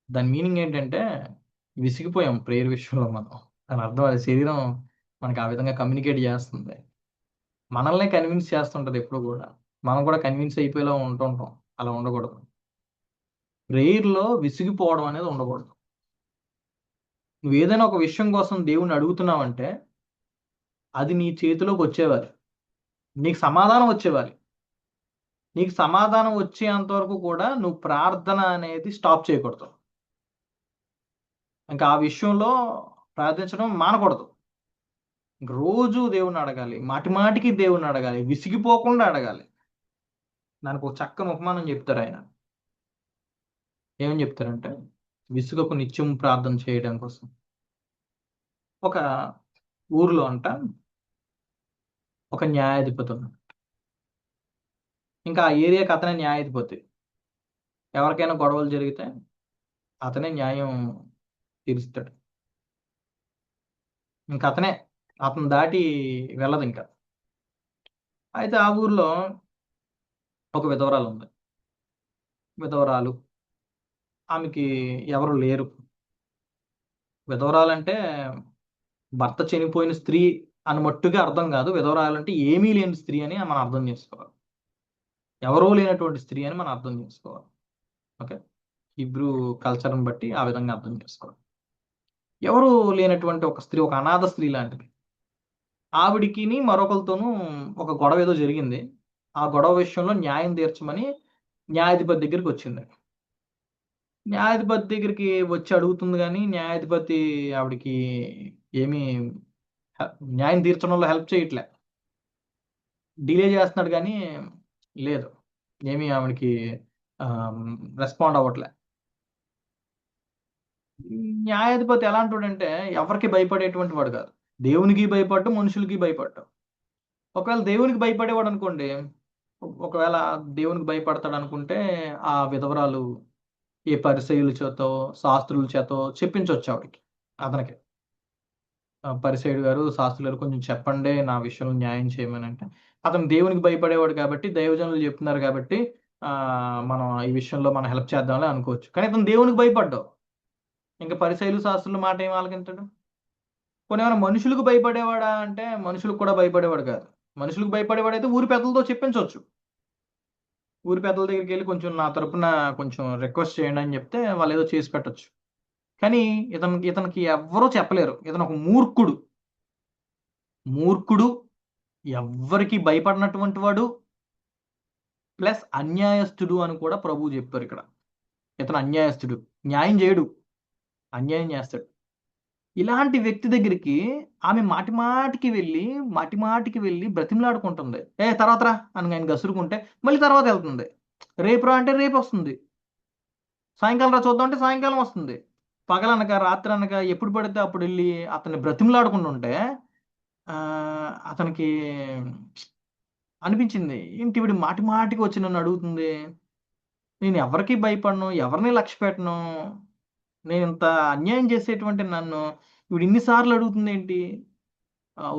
దాని మీనింగ్ ఏంటంటే విసిగిపోయాం ప్రేయర్ విషయంలో మనం. దాని అర్థం అది శరీరం మనకి ఆ విధంగా కమ్యూనికేట్ చేస్తుంది, మనల్నే కన్విన్స్ చేస్తుంటది ఎప్పుడు కూడా. మనం కూడా కన్విన్స్ అయిపోయేలా ఉంటుంటాం. అలా ఉండకూడదు. ప్రేయర్లో విసిగిపోవడం అనేది ఉండకూడదు. నువ్వు ఏదైనా ఒక విషయం కోసం దేవుణ్ణి అడుగుతున్నావంటే అది నీ చేతిలోకి వచ్చేవాలి, నీకు సమాధానం వచ్చేవాలి. నీకు సమాధానం వచ్చేంత వరకు కూడా నువ్వు ప్రార్థన అనేది స్టాప్ చేయకూడదు. ఇంకా ఆ విషయంలో ప్రార్థించడం మానకూడదు. ఇంక రోజు దేవుణ్ణి అడగాలి, మాటి మాటికి దేవుణ్ణి అడగాలి, విసిగిపోకుండా అడగాలి. దానికి ఒక చక్కని ఉపమానం చెప్తారు ఆయన. ఏమని చెప్తారంటే విసుగకు నిత్యం ప్రార్థన చేయడం కోసం. ఒక ఊర్లో అంట ఒక న్యాయాధిపతి ఉన్నాడు. ఇంకా ఆ ఏరియాకి అతనే న్యాయాధిపతి. ఎవరికైనా గొడవలు జరిగితే అతనే న్యాయం తీరుస్తాడు. ఇంకా అతను దాటి వెళ్ళదు ఇంకా. అయితే ఆ ఊర్లో ఒక విధవరాలు ఉంది. విధవరాలు, ఆమెకి ఎవరు లేరు. విధవరాలంటే భర్త చనిపోయిన స్త్రీ అని మట్టుగా అర్థం కాదు. విధవరాలంటే ఏమీ లేని స్త్రీ అని మనం అర్థం చేసుకోవాలి. ఎవరో లేనటువంటి స్త్రీ అని మనం అర్థం చేసుకోవాలి. ఓకే, హిబ్రూ కల్చర్ని బట్టి ఆ విధంగా అర్థం చేసుకోవాలి. ఎవరు లేనటువంటి ఒక స్త్రీ, ఒక అనాథ స్త్రీ లాంటిది. ఆవిడికిని మరొకరితోనూ ఒక గొడవ ఏదో జరిగింది. ఆ గొడవ విషయంలో న్యాయం తీర్చమని న్యాయాధిపతి దగ్గరికి వచ్చింది. న్యాయాధిపతి దగ్గరికి వచ్చి అడుగుతుంది కానీ న్యాయాధిపతి ఆవిడకి ఏమీ న్యాయం తీర్చడంలో హెల్ప్ చేయట్లే. డిలే చేస్తున్నాడు కానీ లేదు, ఏమీ ఆవిడకి రెస్పాండ్ అవ్వట్లే. న్యాయాధిపతి ఎలాంటోడంటే ఎవరికి భయపడేటువంటి వాడు కాదు. దేవునికి భయపడ్డు, మనుషులకి భయపడ్డు. ఒకవేళ దేవునికి భయపడేవాడు అనుకోండి, ఒకవేళ దేవునికి భయపడతాడు అనుకుంటే ఆ విధవరాలు ఏ పరిసయ్యుల చేతో శాస్త్రుల చేతో చెప్పించవచ్చు ఆవిడకి, అతనికి. పరిసయ్యుడు గారు, శాస్త్రులు గారు కొంచెం చెప్పండి నా విషయంలో న్యాయం చేయమని అంటే, అతను దేవునికి భయపడేవాడు కాబట్టి, దైవజనులు చెప్తున్నారు కాబట్టి మనం ఈ విషయంలో మనం హెల్ప్ చేద్దాంలే అనుకోవచ్చు. కానీ అతను దేవునికి భయపడ్డావు, ఇంకా పరిసయ్యులు శాస్త్రుల మాట ఏం ఆలకించడు. పోనీ ఏమైనా మనుషులకు భయపడేవాడా అంటే మనుషులకు కూడా భయపడేవాడు కాదు. మనుషులకు భయపడేవాడైతే ఊరి పెద్దలతో చెప్పించవచ్చు. ఊరి పెద్దల దగ్గరికి వెళ్ళి కొంచెం నా తరపున కొంచెం రిక్వెస్ట్ చేయండి అని చెప్తే వాళ్ళు ఏదో చేసి పెట్టొచ్చు. కానీ ఇతనికి ఎవ్వరూ చెప్పలేరు. ఇతను ఒక మూర్ఖుడు. మూర్ఖుడు, ఎవ్వరికి భయపడినటువంటి వాడు, ప్లస్ అన్యాయస్తుడు అని కూడా ప్రభువు చెప్పారు ఇక్కడ. ఇతను అన్యాయస్తుడు, న్యాయం చేయడు, అన్యాయం చేస్తాడు. ఇలాంటి వ్యక్తి దగ్గరికి ఆమె మాటి మాటికి వెళ్ళి బ్రతిమలాడుకుంటుంది. తర్వాత రా అని ఆయన గసురుకుంటే మళ్ళీ తర్వాత వెళ్తుంది. రేపు రా అంటే రేపు వస్తుంది. సాయంకాలం రా చూద్దాం అంటే సాయంకాలం వస్తుంది. పగలనక రాత్రి అనక ఎప్పుడు పడితే అప్పుడు వెళ్ళి అతన్ని బ్రతిమలాడుకుంటూ ఉంటే అతనికి అనిపించింది, ఏంటి ఈవిడ మాటి మాటికి వచ్చి నన్ను అడుగుతుంది, నేను ఎవరికి భయపడను, ఎవరిని లక్ష్య పెట్టను, నేను ఇంత అన్యాయం చేసేటువంటి నన్ను ఈవిడ ఇన్నిసార్లు అడుగుతుంది ఏంటి.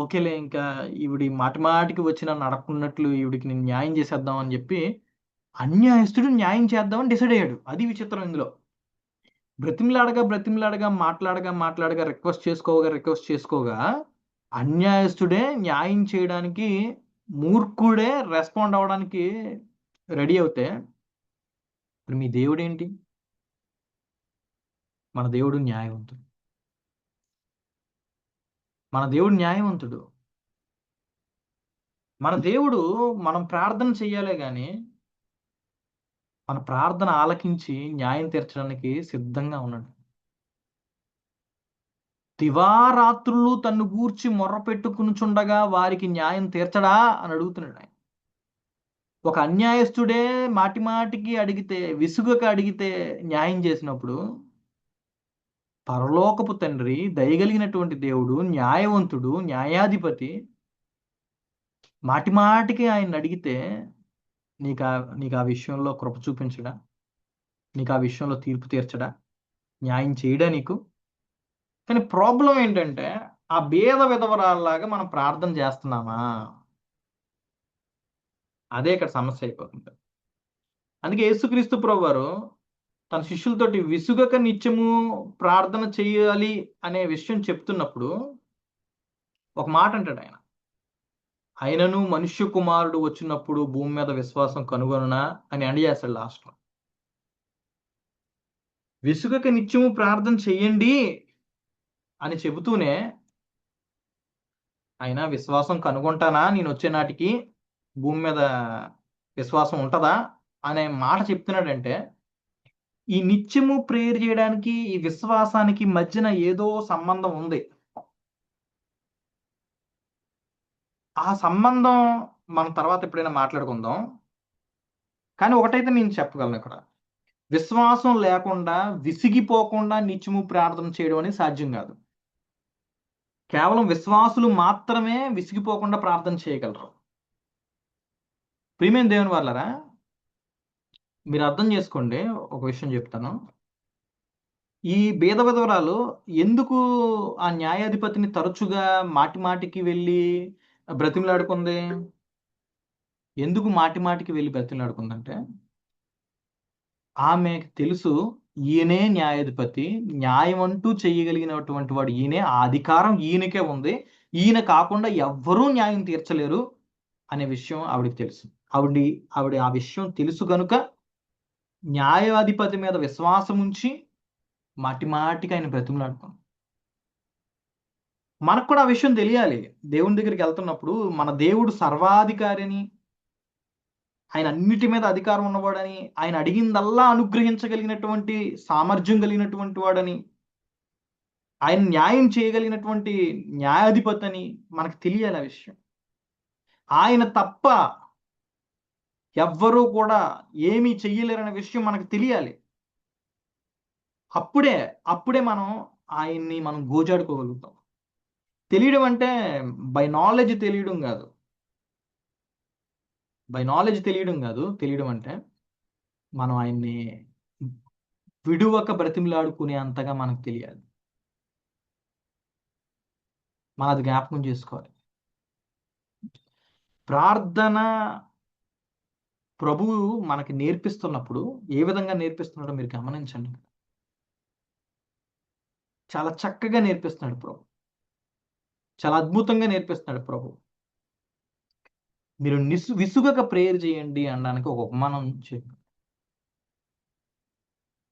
ఓకేలే, ఇంకా ఈవిడి మాటి మాటికి వచ్చి నన్ను అడగకున్నట్లు ఈవిడికి నేను న్యాయం చేసేద్దాం అని చెప్పి అన్యాయస్తుడు న్యాయం చేద్దామని డిసైడ్ అయ్యాడు. అది విచిత్రం ఇందులో. బ్రతిమలాడగా మాట్లాడగా రిక్వెస్ట్ చేసుకోగా అన్యాయస్తుడే న్యాయం చేయడానికి, మూర్ఖుడే రెస్పాండ్ అవ్వడానికి రెడీ అవుతే ఇప్పుడు మీ దేవుడేంటి? మన దేవుడు న్యాయవంతుడు. మన దేవుడు న్యాయవంతుడు. మన దేవుడు మనం ప్రార్థన చెయ్యాలే గాని మన ప్రార్థన ఆలకించి న్యాయం తీర్చడానికి సిద్ధంగా ఉన్నాడు. దివారాత్రులు తన్ను గూర్చి మొర్ర పెట్టుకునుచుండగా వారికి న్యాయం తీర్చడా అని అడుగుతున్నాడు ఆయన. ఒక అన్యాయస్తుడే మాటి మాటికి అడిగితే, విసుగక అడిగితే న్యాయం చేసినప్పుడు, పరలోకపు తండ్రి, దయగలిగినటువంటి దేవుడు, న్యాయవంతుడు, న్యాయాధిపతి మాటి మాటికి ఆయన అడిగితే నీకు ఆ విషయంలో కృప చూపించడా? నీకు ఆ విషయంలో తీర్పు తీర్చడా? న్యాయం చేయడా నీకు? కానీ ప్రాబ్లం ఏంటంటే, ఆ బీద విధవరాల్లాగా మనం ప్రార్థన చేస్తున్నామా? అదే ఇక్కడ సమస్య అయిపోతుంది. అందుకే యేసుక్రీస్తు ప్రభువారు తన శిష్యులతోటి విసుగక నిత్యము ప్రార్థన చేయాలి అనే విషయం చెప్తున్నప్పుడు ఒక మాట అంటాడు ఆయన. ఆయనను మనుష్య కుమారుడు వచ్చినప్పుడు భూమి మీద విశ్వాసం కనుగొనునా అని ఎండ్ చేస్తాడు లాస్ట్లో. విసుగక నిత్యము ప్రార్థన చెయ్యండి అని చెబుతూనే ఆయన విశ్వాసం కనుగొంటానా నేను వచ్చే నాటికి, భూమి మీద విశ్వాసం ఉంటదా అనే మాట చెప్తున్నాడంటే, ఈ నిత్యము ప్రేయర్ చేయడానికి ఈ విశ్వాసానికి మధ్యన ఏదో సంబంధం ఉంది. ఆ సంబంధం మనం తర్వాత ఎప్పుడైనా మాట్లాడుకుందాం. కానీ ఒకటైతే నేను చెప్పగలను ఇక్కడ. విశ్వాసం లేకుండా, విసిగిపోకుండా నిత్యము ప్రార్థన చేయడం అనేది సాధ్యం కాదు. కేవలం విశ్వాసులు మాత్రమే విసిగిపోకుండా ప్రార్థన చేయగలరు. ప్రియమైన దేవుని వాళ్ళరా, మీరు అర్థం చేసుకోండి. ఒక విషయం చెప్తాను. ఈ బీద విధవరాలు ఎందుకు ఆ న్యాయాధిపతిని తరచుగా మాటి మాటికి వెళ్ళి బ్రతిమలాడుకుంది? ఎందుకు మాటి మాటికి వెళ్ళి బ్రతిమలాడుకుందంటే, ఆమెకు తెలుసు ఈయనే న్యాయాధిపతి, న్యాయం అంటూ చేయగలిగినటువంటి వాడు ఈయనే, ఆ అధికారం ఈయనకే ఉంది, ఈయన కాకుండా ఎవ్వరూ న్యాయం తీర్చలేరు అనే విషయం ఆవిడకి తెలుసు. ఆవిడ ఆ విషయం తెలుసు కనుక న్యాయాధిపతి మీద విశ్వాసం ఉంచి మాటి మాటికి ఆయన బ్రతిమలాడుకుంది. మనకు కూడా ఆ విషయం తెలియాలి. దేవుని దగ్గరికి వెళ్తున్నప్పుడు మన దేవుడు సర్వాధికారి అని, ఆయన అన్నిటి మీద అధికారం ఉన్నవాడని, ఆయన అడిగిందల్లా అనుగ్రహించగలిగినటువంటి సామర్థ్యం కలిగినటువంటి వాడని, ఆయన న్యాయం చేయగలిగినటువంటి న్యాయాధిపతి అని మనకు తెలియాలి ఆ విషయం. ఆయన తప్ప ఎవ్వరూ కూడా ఏమీ చెయ్యలేరనే విషయం మనకు తెలియాలి. అప్పుడే ఆయన్ని మనం గోజాడుకోగలుగుతాం. తెలియడం అంటే బై నాలెడ్జ్ తెలియడం కాదు. తెలియడం అంటే మనం ఆయన్ని విడువక బ్రతిమలాడుకునే అంతగా మనకు తెలియాలి. మనం అది జ్ఞాపకం చేసుకోవాలి. ప్రార్థన ప్రభువు మనకి నేర్పిస్తున్నప్పుడు ఏ విధంగా నేర్పిస్తున్నాడో మీరు గమనించండి. చాలా చక్కగా నేర్పిస్తున్నాడు ప్రభు. చాలా అద్భుతంగా నేర్పిస్తున్నాడు ప్రభు. మీరు విసుగక ప్రేయర్ చేయండి అనడానికి ఒక ఉపమానం చెప్పాడు.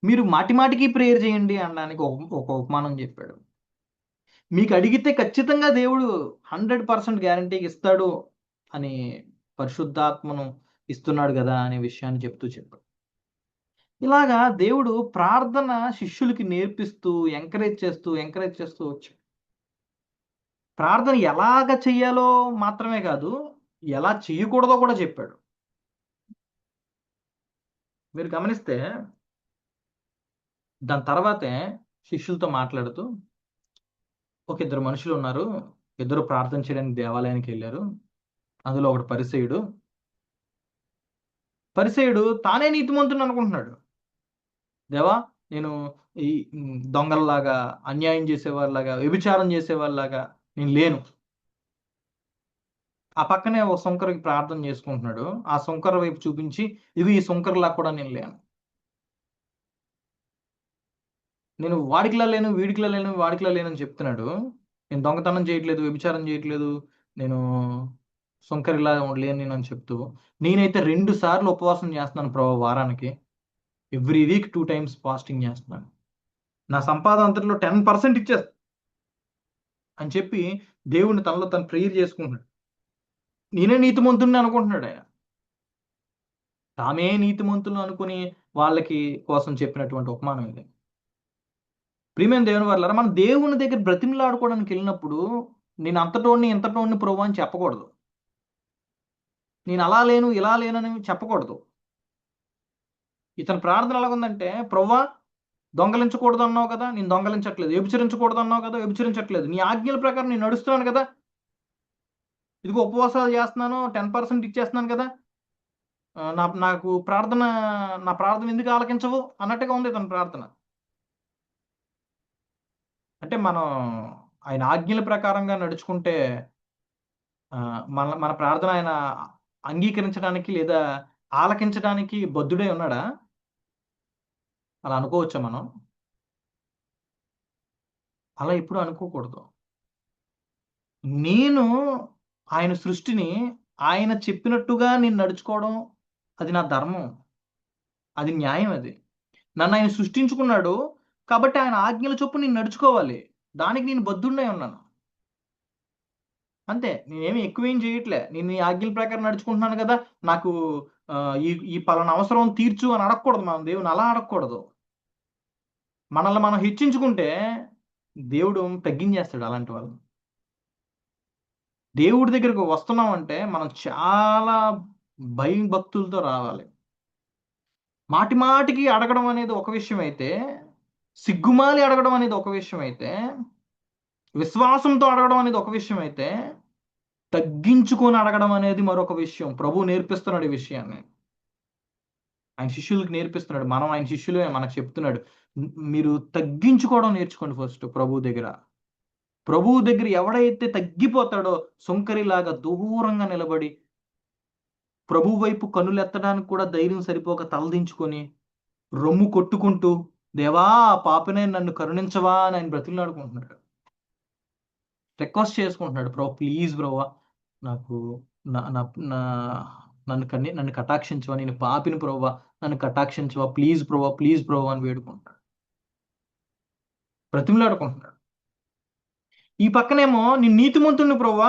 మీరు మాటి మాటికి ప్రేయర్ చేయండి అనడానికి ఒక ఉపమానం చెప్పాడు. మీకు అడిగితే ఖచ్చితంగా దేవుడు 100% గ్యారంటీగా ఇస్తాడు అని పరిశుద్ధాత్మను ఇస్తున్నాడు కదా అనే విషయాన్ని చెప్పాడు. ఇలాగా దేవుడు ప్రార్థన శిష్యులకి నేర్పిస్తూ ఎంకరేజ్ చేస్తూ వచ్చాడు. ప్రార్థన ఎలాగ చెయ్యాలో మాత్రమే కాదు, ఎలా చేయకూడదో కూడా చెప్పాడు. మీరు గమనిస్తే దాని తర్వాతే శిష్యులతో మాట్లాడుతూ, ఒక ఇద్దరు మనుషులు ఉన్నారు. ఇద్దరు ప్రార్థన చేయడానికి దేవాలయానికి వెళ్ళారు. అందులో ఒకడు పరిసయ్యుడు తానే నీతిమంతుడు అనుకుంటున్నాడు. దేవా, నేను ఈ దొంగల్లాగా, అన్యాయం చేసేవాళ్ళలాగా, వ్యభిచారం చేసేవాళ్ళలాగా నేను లేను. ఆ పక్కనే ఒక సుంకరకి ప్రార్థన చేసుకుంటున్నాడు. ఆ సుంకర వైపు చూపించి, ఇది ఈ సుంకరలా కూడా నేను లేను. నేను వాడికిలా లేను, వీడికిలా లేను, వాడికిలా లేనని చెప్తున్నాడు. నేను దొంగతనం చేయట్లేదు, వ్యభిచారం చేయట్లేదు, నేను సుంకరిలా లేను నేను అని చెప్తూ, నేనైతే 2 సార్లు ఉపవాసం చేస్తున్నాను ప్రభు వారానికి. ఎవ్రీ వీక్ 2 టైమ్స్ ఫాస్టింగ్ చేస్తున్నాను. నా సంపాదన అంతట్లో 10% ఇచ్చేస్తా అని చెప్పి దేవుడిని తనలో తను ప్రేయర్ చేసుకుంటున్నాడు. నేనే నీతిమంతుడిని అనుకుంటున్నాడు ఆయన. తామే నీతిమంతులు అనుకుని వాళ్ళకి కోసం చెప్పినటువంటి ఉపమానం ఇది. ప్రియమైన దేవుని వల్ల మనం దేవుని దగ్గర బ్రతిమలాడుకోవడానికి వెళ్ళినప్పుడు నేను అంతటోడిని ఇంతటోడిని ప్రభు అని చెప్పకూడదు. నేను అలా లేను ఇలా లేనని చెప్పకూడదు. ఇతని ప్రార్థన ఎలాగుందంటే, ప్రభువా దొంగలించకూడదు అన్నావు కదా, నేను దొంగలించట్లేదు. వ్యభిచరించకూడదు అన్నావు కదా, వ్యభిచరించట్లేదు. నీ ఆజ్ఞల ప్రకారం నేను నడుస్తున్నాను కదా, ఇదిగో ఉపవాసాలు చేస్తున్నాను, 10% ఇచ్చేస్తున్నాను కదా, నాకు నా ప్రార్థన ఎందుకు ఆలకించవు అన్నట్టుగా ఉంది ఇతని ప్రార్థన. అంటే మనం ఆయన ఆజ్ఞల ప్రకారంగా నడుచుకుంటే మన మన ప్రార్థన ఆయన అంగీకరించడానికి లేదా ఆలకించడానికి బద్ధుడై ఉన్నాడా? అలా అనుకోవచ్చా మనం? అలా ఎప్పుడు అనుకోకూడదు. నేను ఆయన సృష్టిని ఆయన చెప్పినట్టుగా నేను నడుచుకోవడం అది నా ధర్మం. అది న్యాయం అది. నన్ను ఆయన సృష్టించుకున్నాడు. కాబట్టి ఆయన ఆజ్ఞల చొప్పున నేను నడుచుకోవాలి. దానికి నేను బద్ధుడినై ఉన్నాను. అంతే. నేనేమి ఎక్కువేం చేయట్లే. నేను నీ ఆజ్ఞల ప్రకారం నడుచుకుంటున్నాను గదా! నాకు ఈ ఈ పలానా అవసరం తీర్చు అని అడగకూడదు మనం దేవుడిని. అలా అడగకూడదు. మనల్ని మనం హెచ్చించుకుంటే దేవుడు తగ్గించేస్తాడు అలాంటి వాళ్ళని. దేవుడి దగ్గరికి వస్తున్నామంటే మనం చాలా భయం భక్తులతో రావాలి. మాటి మాటికి అడగడం అనేది ఒక విషయం అయితే, సిగ్గుమాలి అడగడం అనేది ఒక విషయం అయితే, విశ్వాసంతో అడగడం అనేది ఒక విషయం అయితే, తగ్గించుకొని అడగడం అనేది మరొక విషయం. ప్రభువు నేర్పిస్తున్నాడు ఈ విషయాన్ని. ఆయన శిష్యులకి నేర్పిస్తున్నాడు. మనం ఆయన శిష్యులమే మనకు చెప్తున్నాడు. మీరు తగ్గించుకోవడం నేర్చుకోండి ఫస్ట్ ప్రభువు దగ్గర. ప్రభువు దగ్గర ఎవడైతే తగ్గిపోతాడో సుంకరిలాగా దూరంగా నిలబడి, ప్రభువు వైపు కన్నులెత్తడానికి కూడా ధైర్యం సరిపోక తలదించుకొని, రొమ్ము కొట్టుకుంటూ, దేవా పాపినైన నన్ను కరుణించవా అని ఆయన బ్రతిమలాడుకుంటున్నాడు. రిక్వెస్ట్ చేసుకుంటున్నాడు. ప్రభు ప్లీజ్ ప్రభువా నాకు నా నా నా నన్ను కటాక్షించవా, నేను పాపిని ప్రభువా నన్ను కటాక్షించవా, ప్లీజ్ ప్రభువా అని వేడుకుంటాడు. బ్రతిమలాడుకుంటున్నాడు. ఈ పక్కనేమో నేను నీతిమంతుడిని ప్రభువా,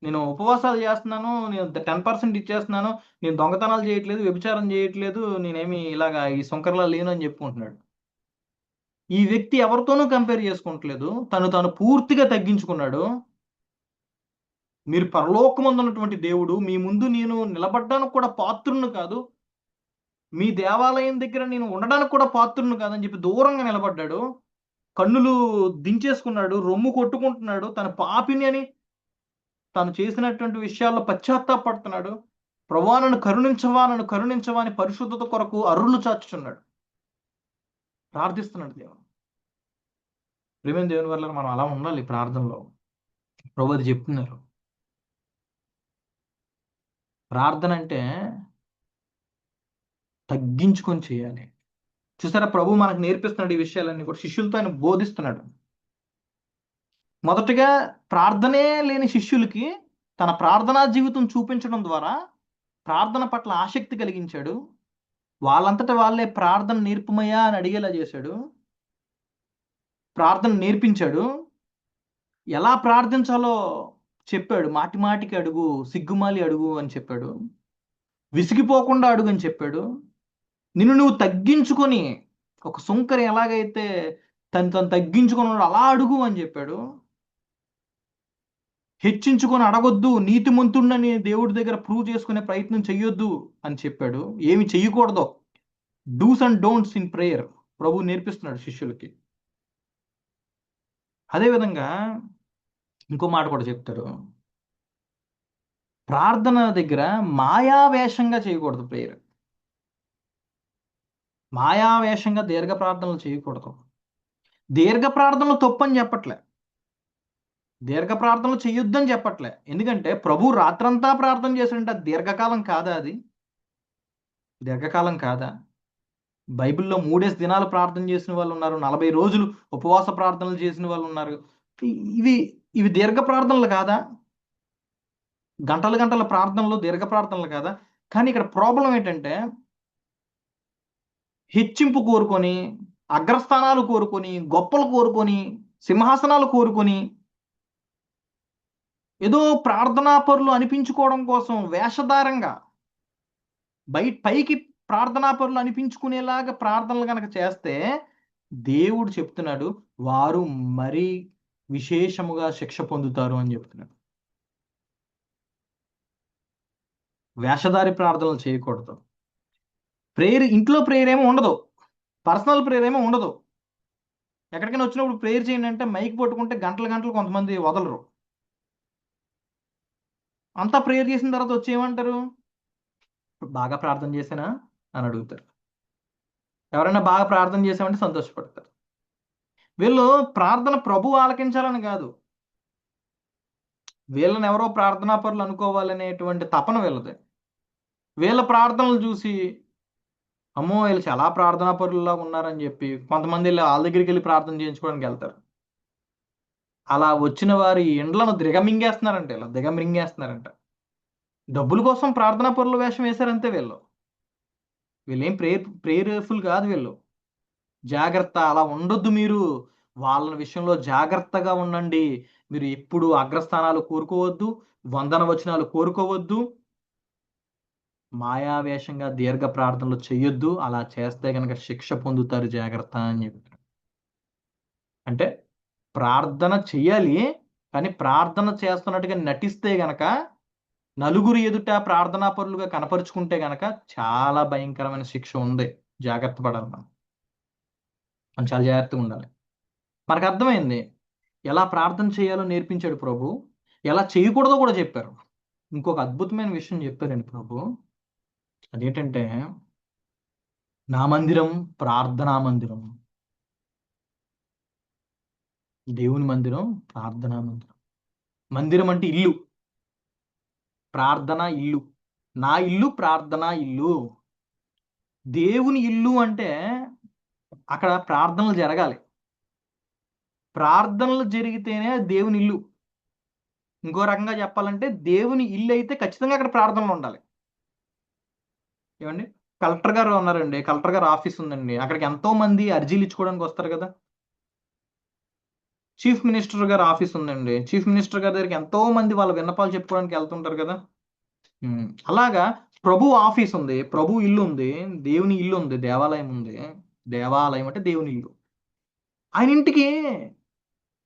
నేను ఉపవాసాలు చేస్తున్నాను, నేను 10% ఇచ్చేస్తున్నాను, నేను దొంగతనాలు చేయట్లేదు, వ్యభిచారం చేయట్లేదు, నేనేమి ఇలాగా ఈ సుంకర్లా లేను అని చెప్పుకుంటున్నాడు. ఈ వ్యక్తి ఎవరితోనూ కంపేర్ చేసుకుంటలేదు. తను తాను పూర్తిగా తగ్గించుకున్నాడు. మీరు పరలోకమందున్నటువంటి దేవుడు, మీ ముందు నేను నిలబడ్డానికి కూడా పాత్రుడిని కాదు. మీ దేవాలయం దగ్గర నేను ఉండడానికి కూడా పాత్రుడిని కాదని చెప్పి దూరంగా నిలబడ్డాడు. కన్నులు దించేసుకున్నాడు. రొమ్ము కొట్టుకుంటున్నాడు. తన పాపిని అని తాను చేసినటువంటి విషయాల్లో పశ్చాత్తాపడుతున్నాడు. ప్రభువా నన్ను కరుణించవా అని పరిశుద్ధత కొరకు అర్రులు చాచుచున్నాడు. ప్రార్థిస్తున్నాడు దేవుని. ప్రియమైన దేవుని వల్ల మనం అలా ఉండాలి ప్రార్థనలో. ప్రభు అది చెప్తున్నారు. ప్రార్థన అంటే తగ్గించుకొని చేయాలి. చూసారా ప్రభు మనకు నేర్పిస్తున్నాడు ఈ విషయాలన్నీ కూడా. శిష్యులతో ఆయన బోధిస్తున్నాడు. మొదటగా ప్రార్థనే లేని శిష్యులకి తన ప్రార్థనా జీవితం చూపించడం ద్వారా ప్రార్థన పట్ల ఆసక్తి కలిగించాడు. వాళ్ళంతట వాళ్ళే ప్రార్థన నేర్పుమయ్యా అని అడిగేలా చేశాడు. ప్రార్థన నేర్పించాడు. ఎలా ప్రార్థించాలో చెప్పాడు. మాటి మాటికి అడుగు, సిగ్గుమాలి అడుగు అని చెప్పాడు. విసిగిపోకుండా అడుగు అని చెప్పాడు. నిన్ను నువ్వు తగ్గించుకొని, ఒక సుంకరి ఎలాగైతే తను తగ్గించుకున్నాడో అలా అడుగు అని చెప్పాడు. హెచ్చించుకొని అడగొద్దు, నీతిమంతుడినని దేవుడి దగ్గర ప్రూవ్ చేసుకునే ప్రయత్నం చెయ్యొద్దు అని చెప్పాడు. ఏమి చెయ్యకూడదో dos and don'ts in prayer ప్రభు నేర్పిస్తున్నాడు శిష్యులకి. అదేవిధంగా ఇంకో మాట కూడా చెప్తాడు. ప్రార్థన దగ్గర మాయావేషంగా చేయకూడదు ప్రేయర్. మాయావేషంగా దీర్ఘ ప్రార్థనలు చేయకూడదు. దీర్ఘ ప్రార్థనలు తప్పని చెప్పట్లే. దీర్ఘ ప్రార్థనలు చెయ్యొద్దని చెప్పట్లే. ఎందుకంటే ప్రభు రాత్రంతా ప్రార్థన చేశాడంటే అది దీర్ఘకాలం కాదా? అది దీర్ఘకాలం కాదా? బైబిల్‌లో 3 దినాలు ప్రార్థన చేసిన వాళ్ళు ఉన్నారు. 40 రోజులు ఉపవాస ప్రార్థనలు చేసిన వాళ్ళు ఉన్నారు. ఇవి ఇవి దీర్ఘ ప్రార్థనలు కాదా? గంటల గంటల ప్రార్థనలు దీర్ఘ ప్రార్థనలు కాదా? కానీ ఇక్కడ ప్రాబ్లమ్ ఏంటంటే హెచ్చింపు కోరుకొని, అగ్రస్థానాలు కోరుకొని, గొప్పలు కోరుకొని, సింహాసనాలు కోరుకొని, ఏదో ప్రార్థనాపరులు అనిపించుకోవడం కోసం వేషధారంగా పైకి ప్రార్థనాపరులు అనిపించుకునేలాగా ప్రార్థనలు కనుక చేస్తే దేవుడు చెప్తున్నాడు వారు మరీ విశేషముగా శిక్ష పొందుతారు అని చెప్తున్నాడు. వేషధారి ప్రార్థనలు చేయకూడదు. ఇంట్లో ప్రేయర్ ఏమో ఉండదు, పర్సనల్ ప్రేయర్ ఏమో ఉండదు. ఎక్కడికైనా వచ్చినప్పుడు ప్రేయర్ చేయండి అంటే మైక్ పట్టుకుంటే గంటలు గంటలు కొంతమంది వదలరు. అంతా ప్రేయర్ చేసిన తర్వాత వచ్చి ఏమంటారు, బాగా ప్రార్థన చేశానా అని అడుగుతారు. ఎవరైనా బాగా ప్రార్థన చేసామంటే సంతోషపడతారు. వీళ్ళు ప్రార్థన ప్రభు ఆలకించాలని కాదు, వీళ్ళని ఎవరో ప్రార్థనా పరులు అనుకోవాలనేటువంటి తపన వీళ్ళది. వీళ్ళ ప్రార్థనలు చూసి అమ్మో వీళ్ళు చాలా ప్రార్థనా పరుల్లా ఉన్నారని చెప్పి కొంతమంది వాళ్ళ దగ్గరికి వెళ్ళి ప్రార్థన చేయించుకోవడానికి వెళ్తారు. అలా వచ్చిన వారి ఇండ్లను దిగమింగేస్తున్నారంట, ఇలా దిగమింగేస్తున్నారంట. డబ్బుల కోసం ప్రార్థనా పరుల వేషం వేశారంతే వీళ్ళేం ప్రేయర్ఫుల్ కాదు వీళ్ళు. జాగ్రత్త, అలా ఉండొద్దు మీరు. వాళ్ళ విషయంలో జాగ్రత్తగా ఉండండి. మీరు ఎప్పుడు అగ్రస్థానాలు కోరుకోవద్దు, వందన వచనాలు కోరుకోవద్దు, మాయావేషంగా దీర్ఘ ప్రార్థనలు చెయ్యొద్దు. అలా చేస్తే గనక శిక్ష పొందుతారు, జాగ్రత్త అని చెప్తారు. అంటే ప్రార్థన చెయ్యాలి, కానీ ప్రార్థన చేస్తున్నట్టుగా నటిస్తే గనక, నలుగురు ఎదుట ప్రార్థనా పరులుగా కనపరుచుకుంటే గనక చాలా భయంకరమైన శిక్ష ఉంది. జాగ్రత్త పడాలి మనం చాలా జాగ్రత్తగా ఉండాలి. మనకు అర్థమైంది ఎలా ప్రార్థన చేయాలో నేర్పించాడు ప్రభు, ఎలా చేయకూడదో కూడా చెప్పారు. ఇంకొక అద్భుతమైన విషయం చెప్పారండి ప్రభు. అదేంటంటే నా మందిరం ప్రార్థనా మందిరం, దేవుని మందిరం ప్రార్థనా మందిరం. మందిరం అంటే ఇల్లు, ప్రార్థన ఇల్లు. నా ఇల్లు ప్రార్థనా ఇల్లు. దేవుని ఇల్లు అంటే అక్కడ ప్రార్థనలు జరగాలి. ప్రార్థనలు జరిగితేనే దేవుని ఇల్లు. ఇంకో రకంగా చెప్పాలంటే దేవుని ఇల్లు అయితే ఖచ్చితంగా అక్కడ ప్రార్థనలు ఉండాలి. ఏమండి, కలెక్టర్ గారు ఉన్నారండి, కలెక్టర్ గారు ఆఫీస్ ఉందండి, అక్కడికి ఎంతో మంది అర్జీలు ఇచ్చుకోవడానికి వస్తారు కదా. చీఫ్ మినిస్టర్ గారు ఆఫీస్ ఉందండి, చీఫ్ మినిస్టర్ గారి దగ్గరికి ఎంతో మంది వాళ్ళ విన్నపాలు చెప్పుకోవడానికి వెళ్తుంటారు కదా. అలాగా ప్రభు ఆఫీస్ ఉంది, ప్రభు ఇల్లు ఉంది, దేవుని ఇల్లు ఉంది, దేవాలయం ఉంది. దేవాలయం అంటే దేవుని ఇల్లు. ఆయన ఇంటికి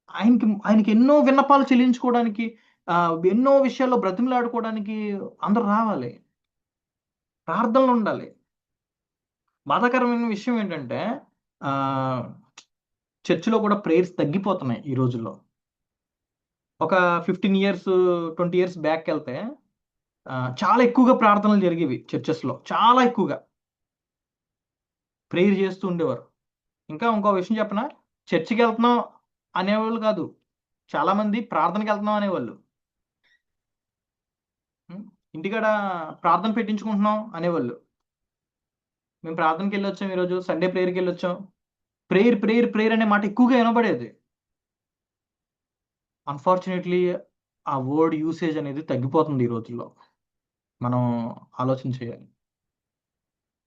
ఆయనకి ఎన్నో విన్నపాలు చెల్లించుకోవడానికి, ఎన్నో విషయాల్లో బ్రతిమలాడుకోవడానికి అందరూ రావాలి, ప్రార్థనలు ఉండాలి. బాధాకరమైన విషయం ఏంటంటే చర్చిలో కూడా ప్రేయర్స్ తగ్గిపోతున్నాయి ఈ రోజుల్లో. ఒక 15 ఇయర్స్ 20 ఇయర్స్ బ్యాక్ వెళ్తే చాలా ఎక్కువగా ప్రార్థనలు జరిగేవి చర్చెస్లో, చాలా ఎక్కువగా ప్రేయర్ చేస్తూ ఉండేవారు. ఇంకా ఇంకో విషయం చెప్పనా, చర్చికి వెళ్తున్నాం అనేవాళ్ళు కాదు, చాలా మంది ప్రార్థనకి వెళ్తున్నాం అనేవాళ్ళు. ఇంటికాడ ప్రార్థన పెట్టించుకుంటున్నాం అనేవాళ్ళు. మేము ప్రార్థనకి వెళ్ళొచ్చాం, ఈరోజు సండే ప్రేయర్కి వెళ్ళొచ్చాం. ప్రేయర్ ప్రేయర్ ప్రేయర్ అనే మాట ఎక్కువగా వినబడేది. అన్ఫార్చునేట్లీ ఆ వర్డ్ యూసేజ్ అనేది తగ్గిపోతుంది ఈ రోజుల్లో. మనం ఆలోచన చేయాలి.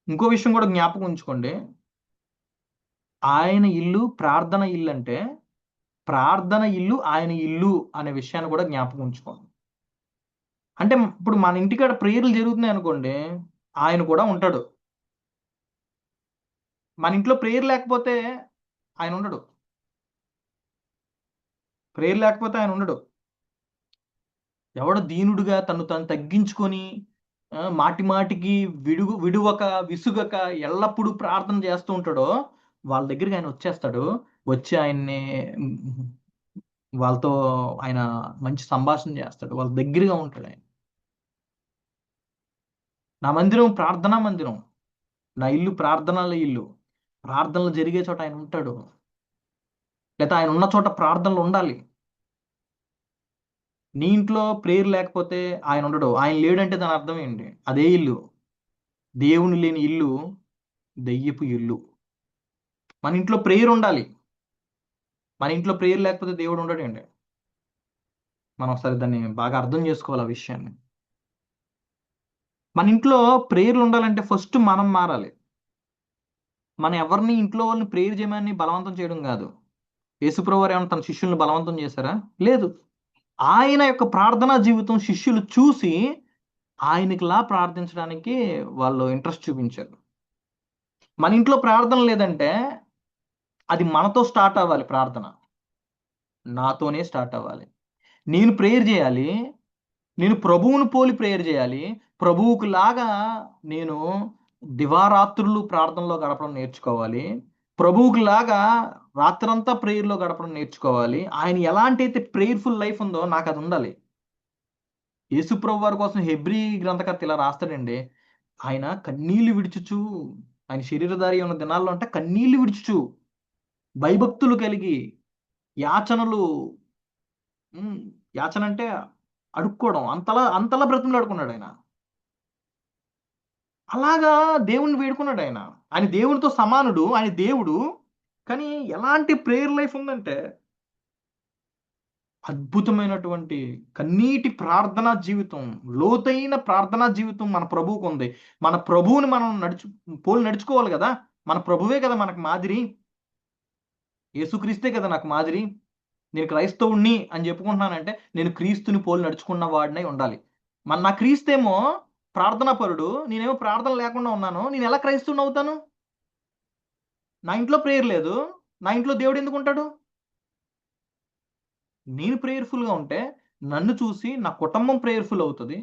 ఇంకో విషయం కూడా జ్ఞాపకం ఉంచుకోండి, ఆయన ఇల్లు ప్రార్థన ఇల్లు అంటే ప్రార్థన ఇల్లు ఆయన ఇల్లు అనే విషయాన్ని కూడా జ్ఞాపకం ఉంచుకోండి. అంటే ఇప్పుడు మన ఇంటికాడ ప్రేయర్లు జరుగుతున్నాయి అనుకోండి, ఆయన కూడా ఉంటాడు. మన ఇంట్లో ప్రేయర్ లేకపోతే ఆయన ఉండడు. ప్రేయర్ లేకపోతే ఆయన ఉండడు. ఎవడు దీనుడుగా తను తగ్గించుకొని మాటి మాటికి విడువక విసుగక ఎల్లప్పుడూ ప్రార్థన చేస్తూ ఉంటాడో వాళ్ళ దగ్గరికి ఆయన వచ్చేస్తాడు. వచ్చి ఆయన్ని వాళ్ళతో ఆయన మంచి సంభాషణ చేస్తాడు, వాళ్ళ దగ్గరగా ఉంటాడు ఆయన. నా మందిరం ప్రార్థనా మందిరం, నా ఇల్లు ప్రార్థనల ఇల్లు. ప్రార్థనలు జరిగే చోట ఆయన ఉంటాడు, లేదా ఆయన ఉన్న చోట ప్రార్థనలు ఉండాలి. నీ ఇంట్లో ప్రేయర్ లేకపోతే ఆయన ఉండడు. ఆయన లేడంటే దాని అర్థం ఏంటి? అదే ఇల్లు దేవుని లేని ఇల్లు, దెయ్యపు ఇల్లు. మన ఇంట్లో ప్రేయర్ ఉండాలి. మన ఇంట్లో ప్రేయర్ లేకపోతే దేవుడు ఉండడండి. మనం ఒకసారి దాన్ని బాగా అర్థం చేసుకోవాలి ఆ విషయాన్ని. మన ఇంట్లో ప్రేయర్లు ఉండాలంటే ఫస్ట్ మనం మారాలి. మనం ఎవరిని ఇంట్లో వాళ్ళని ప్రేయర్ చేయమని బలవంతం చేయడం కాదు. యేసుప్రభు వారు ఏమన్నా తన శిష్యుల్ని బలవంతం చేశారా? లేదు. ఆయన యొక్క ప్రార్థనా జీవితం శిష్యులు చూసి ఆయనకిలా ప్రార్థించడానికి వాళ్ళు ఇంట్రెస్ట్ చూపించారు. మన ఇంట్లో ప్రార్థన లేదంటే అది మనతో స్టార్ట్ అవ్వాలి ప్రార్థన. నాతోనే స్టార్ట్ అవ్వాలి. నేను ప్రేయర్ చేయాలి. నేను ప్రభువును పోలి ప్రేయర్ చేయాలి. ప్రభువుకు లాగా నేను దివారాత్రులు ప్రార్థనలో గడపడం నేర్చుకోవాలి. ప్రభువుకు లాగా రాత్రంతా ప్రేయర్‌లో గడపడం నేర్చుకోవాలి. ఆయన ఎలాంటైతే ప్రేయర్‌ఫుల్ లైఫ్ ఉందో నాకది ఉండాలి. యేసుప్రభు వారి కోసం హెబ్రీ గ్రంథకర్త ఇలా రాస్తాడండి. ఆయన కన్నీళ్లు విడుచుచు, ఆయన శరీరధారి ఉన్న దినాల్లో అంటే కన్నీళ్లు విడుచుచు, భయభక్తులు కలిగి, యాచనలు హ్మ్. యాచన అంటే అడుక్కోవడం. అంతలా అంతలా బ్రతిమలాడుకున్నాడాయన. అలాగా దేవుణ్ణి వేడుకున్నాడాయన. ఆయన దేవునితో సమానుడు. ఆయన దేవుడు. కానీ ఎలాంటి ప్రేయర్ లైఫ్ ఉందంటే, అద్భుతమైనటువంటి కన్నీటి ప్రార్థనా జీవితం, లోతైన ప్రార్థనా జీవితం మన ప్రభువుకుంది. మన ప్రభువుని మనం పోలి నడుచుకోవాలి గదా! మన ప్రభువే కదా మనకు మాదిరి. యేసుక్రీస్తే కదా నాకు మాదిరి. నేను క్రైస్తవుడిని అని చెప్పుకుంటున్నానంటే, నేను క్రీస్తుని పోలి నడుచుకున్న వాడినై ఉండాలి. నా క్రీస్తేమో ప్రార్థనాపరుడు. నేనేమో ప్రార్థన లేకుండా ఉన్నాను. నేనెలా క్రైస్తవుడినవుతాను? నా ఇంట్లో ప్రేయర్ లేదు. నా ఇంట్లో దేవుడెందుకుంటాడు? నేను ప్రేయర్‌ఫుల్‌గా ఉంటే, నన్ను చూసి నా కుటుంబం ప్రేయర్‌ఫుల్ అవుతది.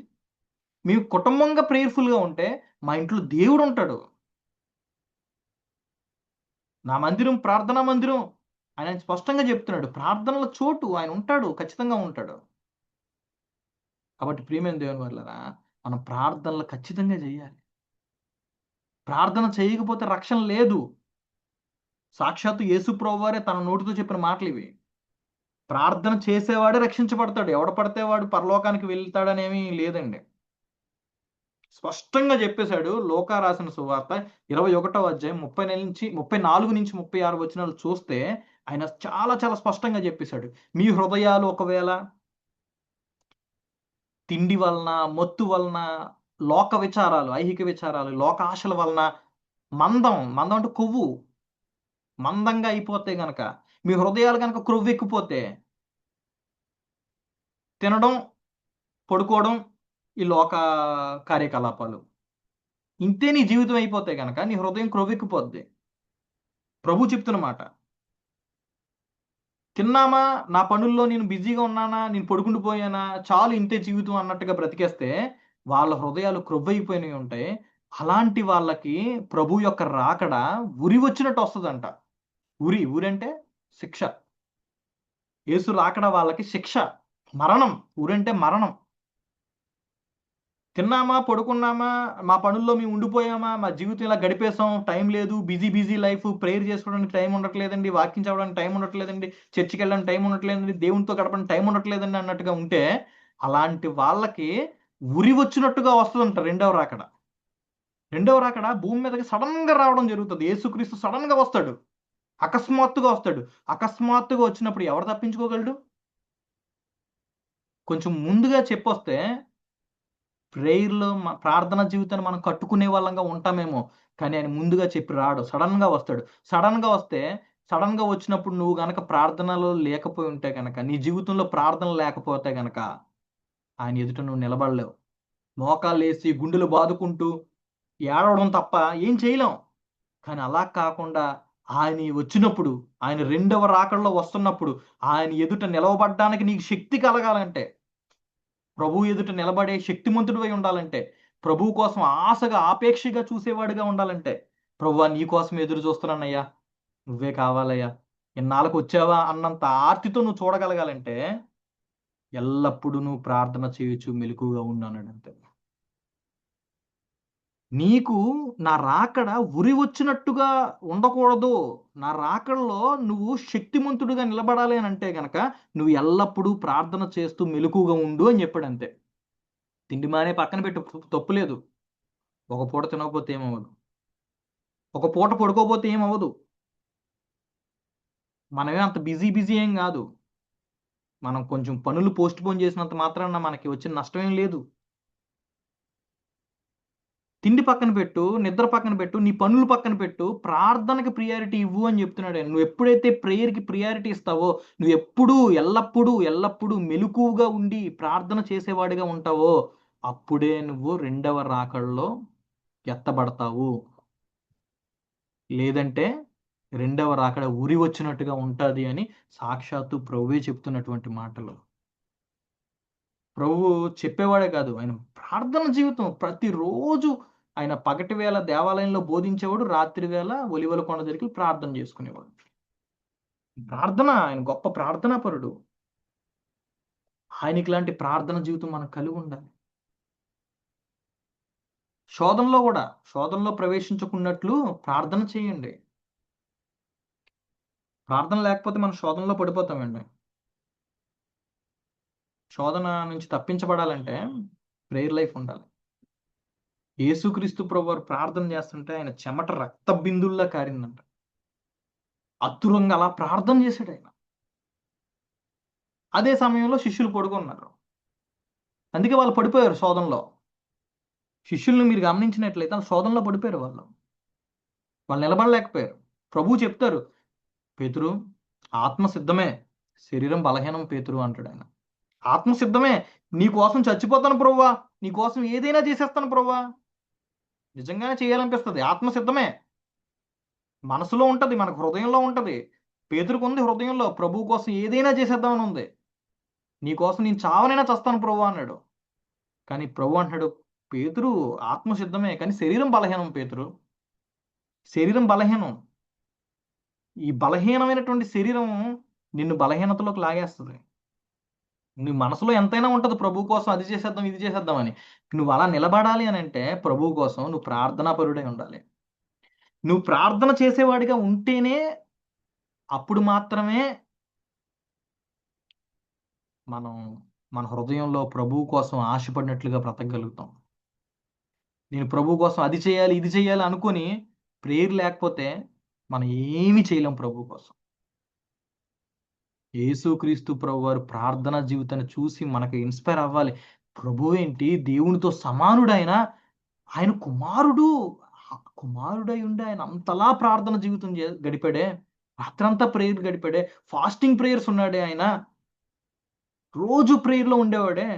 మేము కుటుంబంగా ప్రేయర్‌ఫుల్‌గా ఉంటే, మా ఇంట్లో దేవుడుంటాడు. నా మందిరం ప్రార్థనా మందిరం అని ఆయన స్పష్టంగా చెప్తున్నాడు. ప్రార్థనల చోటు ఆయన ఉంటాడు. ఖచ్చితంగా ఉంటాడు. కాబట్టి ప్రియమైన దేవుని వల్లారా, మనం ప్రార్థనలు ఖచ్చితంగా చేయాలి. ప్రార్థన చేయకపోతే రక్షణ లేదు. సాక్షాత్తు యేసు ప్రభువారే తన నోటితో చెప్పిన మాటలివి. ప్రార్థన చేసేవాడే రక్షించబడతాడు. ఎవడు పడితే వాడు పరలోకానికి వెళ్తాడనేమి లేదండి. స్పష్టంగా చెప్పేసాడు లూకా రాసిన సువార్త 21వ అధ్యాయం 34-36 వచనాలు చూస్తే ఆయన చాలా చాలా స్పష్టంగా చెప్పేసాడు. మీ హృదయాలు ఒకవేళ తిండి వలన, మత్తు వలన, లోక విచారాలు, ఐహిక విచారాలు, లోకాశల వలన మందం అంటే కొవ్వు. మందంగా అయిపోతే గనక, మీ హృదయాలు గనక క్రొవ్వెక్కిపోతే తినడం, పడుకోవడం, ఈ లోక కార్యకలాపాలు. ఇంతే నీ జీవితం అయిపోతే గనక నీ హృదయం క్రొవ్వెక్కిపోద్ది. ప్రభువు చెప్తున్న మాట. తిన్నామా, నా పనుల్లో నేను బిజీగా ఉన్నానా, నేను పడుకుంటూ పోయానా, చాలు ఇంతే జీవితం అన్నట్టుగా బ్రతికేస్తే, వాళ్ళ హృదయాలు క్రొవ్వయిపోయినయి ఉంటాయి. అలాంటి వాళ్ళకి ప్రభువు యొక్క రాకడ ఉరి వచ్చినట్టు వస్తదంట. ఉరంటే శిక్ష. యేసు రాకడ వాళ్ళకి శిక్ష. మరణం. ఉరంటే మరణం. తిన్నామా, పడుకున్నామా, మా పనుల్లో మేము ఉండిపోయామా, మా జీవితం ఇలా గడిపేసాం, టైం లేదు, బిజీ లైఫ్, ప్రేయర్ చేసుకోవడానికి టైం ఉండట్లేదండి, వాక్యం చదవడానికి టైం ఉండట్లేదండి, చర్చికెళ్ళడానికి టైం ఉండట్లేదండి, దేవునితో గడపడానికి టైం ఉండట్లేదండి అన్నట్టుగా ఉంటే, అలాంటి వాళ్ళకి ఉరి వచ్చినట్టుగా వస్తదంట రెండవ రాకడ. రెండవ రాకడ భూమి మీదకి సడెన్‌గా రావడం జరుగుతది. యేసుక్రీస్తు సడెన్‌గా వస్తాడు. అకస్మాత్తుగా వస్తాడు. అకస్మాత్తుగా వచ్చినప్పుడు ఎవరు తప్పించుకోగలడు? కొంచెం ముందుగా చెప్పొస్తే ప్రేయర్‌లో ప్రార్థన జీవితాన్ని మనం కట్టుకునే వాళ్ళంగా ఉంటామేమో. కానీ ఆయన ముందుగా చెప్పి రాడు. సడెన్‌గా వస్తాడు. సడెన్‌గా వస్తే, సడెన్‌గా వచ్చినప్పుడు నువ్వు గనక ప్రార్థనలో లేకపోయి ఉంటే గనక, నీ జీవితంలో ప్రార్థన లేకపోతే గనక, ఆయన ఎదుట నువ్వు నిలబడలేవు. మోకాళ్ళేసి, గుండెలు బాదుకుంటూ, ఏడవడం తప్ప ఏం చేయలేం. కానీ అలా కాకుండా ఆయన వచ్చినప్పుడు, ఆయన రెండవ రాకడలో వస్తున్నప్పుడు, ఆయన ఎదుట నిలవబడ్డానికి నీకు శక్తి కలగాలంటే ప్రభువు ఎదుట నిలబడే శక్తిమంతుడివై ఉండాలంటే, ప్రభువు కోసం ఆశగా, ఆపేక్షగా చూసేవాడిగా ఉండాలంటే, ప్రభువా నీ కోసం ఎదురు చూస్తున్నానయ్యా. నువ్వే కావాలయ్యా. ఇన్నాళ్ళకొచ్చావా అన్నంత ఆర్తితో నువ్వు చూడగలగాలంటే, ఎల్లప్పుడూ నువ్వు ప్రార్థన చేయొచ్చు, మెలకువగా ఉండు అన్నాడంతే. నీకు నా రాకడ ఉరి వచ్చినట్టుగా ఉండకూడదు. నా రాకడలో నువ్వు శక్తిమంతుడిగా నిలబడాలి అనంటే గనక, నువ్వు ఎల్లప్పుడూ ప్రార్థన చేస్తూ మెలకువగా ఉండు అని చెప్పాడంతే. తిండి మానే పక్కన పెట్టు తప్పు లేదు. ఒక పూట తినకపోతే ఏమవ్వదు. ఒక పూట పడుకోపోతే ఏమవ్వదు. మనమేం అంత బిజీ ఏం గాదు. మనం కొంచెం పనులు పోస్ట్‌పోన్ చేసినంత మాత్రాన మనకి వచ్చిన నష్టమేం లేదు. తిండి పక్కన పెట్టు, నిద్ర పక్కన పెట్టు, నీ పనులు పక్కన పెట్టు, ప్రార్థనకి ప్రియారిటీ ఇవ్వు అని చెప్తున్నాడాయన. నువ్వెప్పుడైతే ప్రేయర్‌కి ప్రియారిటీ ఇస్తావో, నువ్వెప్పుడూ, ఎల్లప్పుడూ మెలకువగా ఉండి ప్రార్థన చేసేవాడిగా ఉంటావో, అప్పుడే నువ్వు రెండవ రాకడలో ఎత్తబడతావు. లేదంటే రెండవ రాకడ ఉరి వచ్చినట్టుగా ఉంటుంది అని సాక్షాత్తు ప్రభువే చెప్తున్నటువంటి మాటలు. ప్రభువు చెప్పేవాడే కాదు, ఆయన ప్రార్థన జీవితం ప్రతిరోజు ఆయన పగటి వేళ దేవాలయంలో బోధించేవాడు, రాత్రి వేళ ఒలివల కొండ దగ్గరికి ప్రార్థన చేసుకునేవాడు. ప్రార్థన, ఆయన గొప్ప ప్రార్థనాపరుడు. ఆయనకి లాంటి ప్రార్థన జీవితం మనకు కలిగి ఉండాలి. శోధనలో ప్రవేశించకున్నట్లు ప్రార్థన చేయండి. ప్రార్థన లేకపోతే మనం శోధనలో పడిపోతామండి. శోధన నుంచి తప్పించబడాలంటే ప్రేయర్ లైఫ్ ఉండాలి. యేసుక్రీస్తు ప్రభువారు ప్రార్థన చేస్తుంటే ఆయన చెమట రక్త బిందుల్లా కారిందంట. అతురంగా అలా ప్రార్థన చేశాడు ఆయన. అదే సమయంలో శిష్యులు పడుకున్నారు. అందుకే వాళ్ళు పడిపోయారు శోధనలో. శిష్యుల్ని మీరు గమనించినట్లయితే ఆ శోధనలో పడిపోయారు వాళ్ళు. వాళ్ళు నిలబడలేకపోయారు. ప్రభువు చెప్తారు, పేతురు ఆత్మ సిద్ధమే, శరీరం బలహీనం పేతురు అంటాడు ఆయన. ఆత్మ సిద్ధమే, నీ కోసం చచ్చిపోతాను ప్రభువా, నీ కోసం ఏదైనా చేసేస్తాను ప్రభువా. నిజంగానే చేయాలనిపిస్తుంది. ఆత్మ సిద్ధమే, మనసులో ఉంటది, మనకు హృదయంలో ఉంటది. పేతురుకు ఉంది హృదయంలో, ప్రభువు కోసం ఏదైనా చేసేద్దామని ఉంది. నీ కోసం నేను చావనైనా చస్తాను ప్రభు అన్నాడు. కానీ ప్రభు అంటున్నాడు, పేతురు ఆత్మ సిద్ధమే కానీ శరీరం బలహీనం. పేతురు శరీరం బలహీనం. ఈ బలహీనమైనటువంటి శరీరం నిన్ను బలహీనతలోకి లాగేస్తుంది. నీ మనసులో ఎంతైనా ఉంటది ప్రభు కోసం అది చేసేద్దాం ఇది చేసేద్దాం అని. నువ్వు అలా నిలబడాలి అని అంటే ప్రభువు కోసం నువ్వు ప్రార్థనాపరుడై ఉండాలి. నువ్వు ప్రార్థన చేసేవాడిగా ఉంటేనే అప్పుడు మాత్రమే మనం మన హృదయంలో ప్రభువు కోసం ఆశపడినట్లుగా బ్రతకగలుగుతాం. నేను ప్రభువు కోసం అది చేయాలి ఇది చేయాలి అనుకొని ప్రేయర్ లేకపోతే మనం ఏమీ చేయలేం ప్రభువు కోసం. యేసుక్రీస్తు ప్రభువారు ప్రార్థనా జీవితాన్ని చూసి మనకు ఇన్స్పైర్ అవ్వాలి. ప్రభువేంటి దేవునితో సమానుడైన ఆయన కుమారుడు. కుమారుడై ఉండి ఆయన అంతలా ప్రార్థన జీవితం గడిపాడే. రాత్రంతా ప్రేయర్ గడిపాడే. ఫాస్టింగ్ ప్రేయర్స్ ఉన్నాడే ఆయన. రోజు ప్రేయర్‌లో ఉండేవాడే.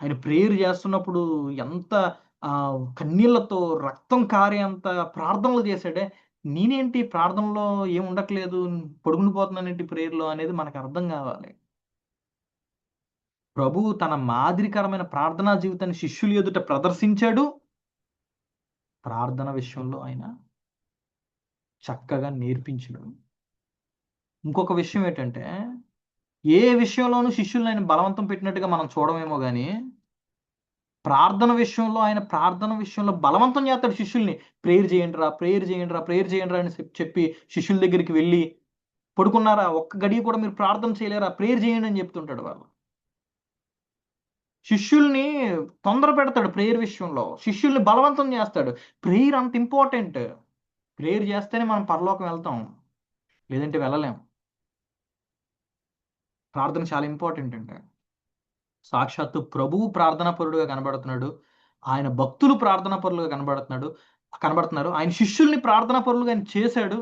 ఆయన ప్రేయర్ చేస్తున్నప్పుడు ఎంత కన్నీళ్లతో రక్తం కారేంత ప్రార్థనలు చేసాడే. నేనేంటి ప్రార్థనలో ఏం ఉండట్లేదు, పడుకుండి పోతున్నానేంటి ప్రేయర్‌లో అనేది మనకు అర్థం కావాలి. ప్రభువు తన మాదిరికరమైన ప్రార్థనా జీవితాన్ని శిష్యుల ఎదుట ప్రదర్శించాడు. ప్రార్థన విషయంలో ఆయన చక్కగా నేర్పించాడు. ఇంకొక విషయం ఏంటంటే, ఏ విషయంలోనూ శిష్యుల్ని ఆయన బలవంతం పెట్టినట్టుగా మనం చూడమేమో గాని, ప్రార్థన విషయంలో బలవంతం చేస్తాడు శిష్యుల్ని. ప్రేయర్ చేయండిరా, ప్రేయర్ చేయండిరా, ప్రేయర్ చేయండిరా అని చెప్పి శిష్యుల దగ్గరికి వెళ్లి, పడుకున్నారా? ఒక్క గడియ కూడా మీరు ప్రార్థన చేయలేరా? ప్రేయర్ చేయండి అని చెప్తుంటాడు వాళ్ళు. శిష్యుల్ని తొందర పెడతాడు ప్రేయర్ విషయంలో. శిష్యుల్ని బలవంతం చేస్తాడు. ప్రేయర్ అంత ఇంపార్టెంట్. ప్రేయర్ చేస్తేనే మనం పరలోకం వెళ్తాం. లేదంటే వెళ్ళలేం. ప్రార్థన చాలా ఇంపార్టెంట్ అండి. సాక్షాత్తు ప్రభువు ప్రార్థనాపరుడుగా కనబడుతున్నాడు. ఆయన భక్తులు ప్రార్థనాపరులుగా కనబడుతున్నారు. ఆయన శిష్యుల్ని ప్రార్థనాపరులుగా ఆయన చేశాడు.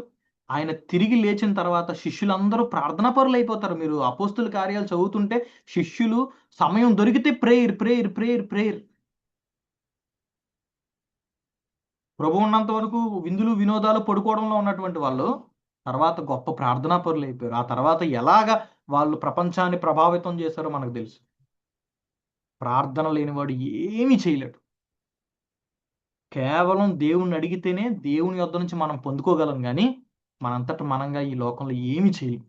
ఆయన తిరిగి లేచిన తర్వాత శిష్యులందరూ ప్రార్థనాపరులైపోతారు. మీరు అపోస్తుల కార్యాలు చదువుతుంటే శిష్యులు సమయం దొరికితే ప్రేయర్, ప్రేయర్, ప్రేయర్, ప్రేయర్. ప్రభు ఉన్నంత వరకు విందులు, వినోదాలు, పడుకోవడంలో ఉన్నటువంటి వాళ్ళు తర్వాత గొప్ప ప్రార్థనాపరులైపోయారు. ఆ తర్వాత ఎలాగా వాళ్ళు ప్రపంచాన్ని ప్రభావితం చేశారో మనకు తెలుసు. ప్రార్థన లేనివాడు ఏమీ చేయలేడు. కేవలం దేవుణ్ణి అడిగితేనే దేవుని యొద్ద నుంచి మనం పొందుకోగలం గానీ, మనంతట మనంగా ఈ లోకంలో ఏమి చేయలేం.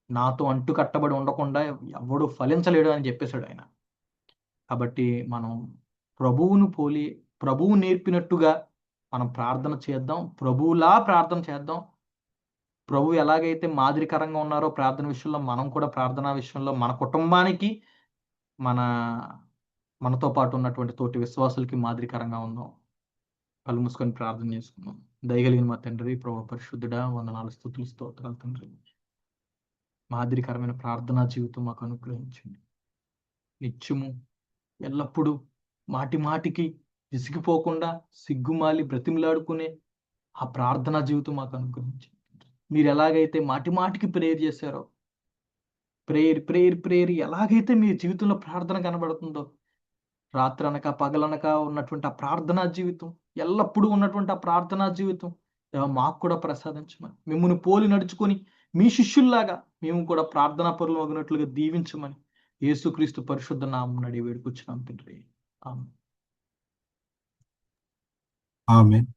నాతో అంటు కట్టబడి ఉండకుండా ఎవ్వడు ఫలించలేడు అని చెప్పేసాడు ఆయన. కాబట్టి మనం ప్రభువు నేర్పినట్టుగా మనం ప్రార్థన చేద్దాం. ప్రభువులా ప్రార్థన చేద్దాం. ప్రభువు ఎలాగైతే మాదిరికరంగా ఉన్నారో ప్రార్థన విషయంలో మనం కూడా ప్రార్థనా విషయంలో మన కుటుంబానికి, మన మనతో పాటు ఉన్నటువంటి తోటి విశ్వాసులకి మాదిరికరంగా ఉందాం. కళ్ళు మూసుకొని ప్రార్థన చేసుకుందాం. దయగలిగిన మా తండ్రి, ప్రభువా పరిశుద్ధుడా, వందనాలు, స్తుతులు, స్తోత్రాలు తండ్రి. మాదిరికరమైన ప్రార్థనా జీవితం మాకు అనుగ్రహించండి. నిత్యము ఎల్లప్పుడూ మాటి మాటికి విసిగిపోకుండా సిగ్గుమాలి బ్రతిమలాడుకునే ఆ ప్రార్థనా జీవితం మాకు అనుగ్రహించండి. మీరు ఎలాగైతే మాటి మాటికి ప్రేయర్ చేశారో, ప్రేయర్ ఎలాగైతే మీ జీవితంలో ప్రార్థన కనబడుతుందో రాత్రనక పగలనక ఉన్నటువంటి ఆ ప్రార్థనా జీవితం, ఎల్లప్పుడూ ఉన్నటువంటి ఆ ప్రార్థనా జీవితం దేవా మాకు కూడా ప్రసాదించమని, మిమ్మల్ని పోలి నడుచుకొని మీ శిష్యుల్లాగా మేము కూడా ప్రార్థనా పరులు అగినట్లుగా దీవించమని యేసుక్రీస్తు పరిశుద్ధ నామం నడి వేడుకొచ్చున్నాం తండ్రి. ఆమేన్. ఆమేన్.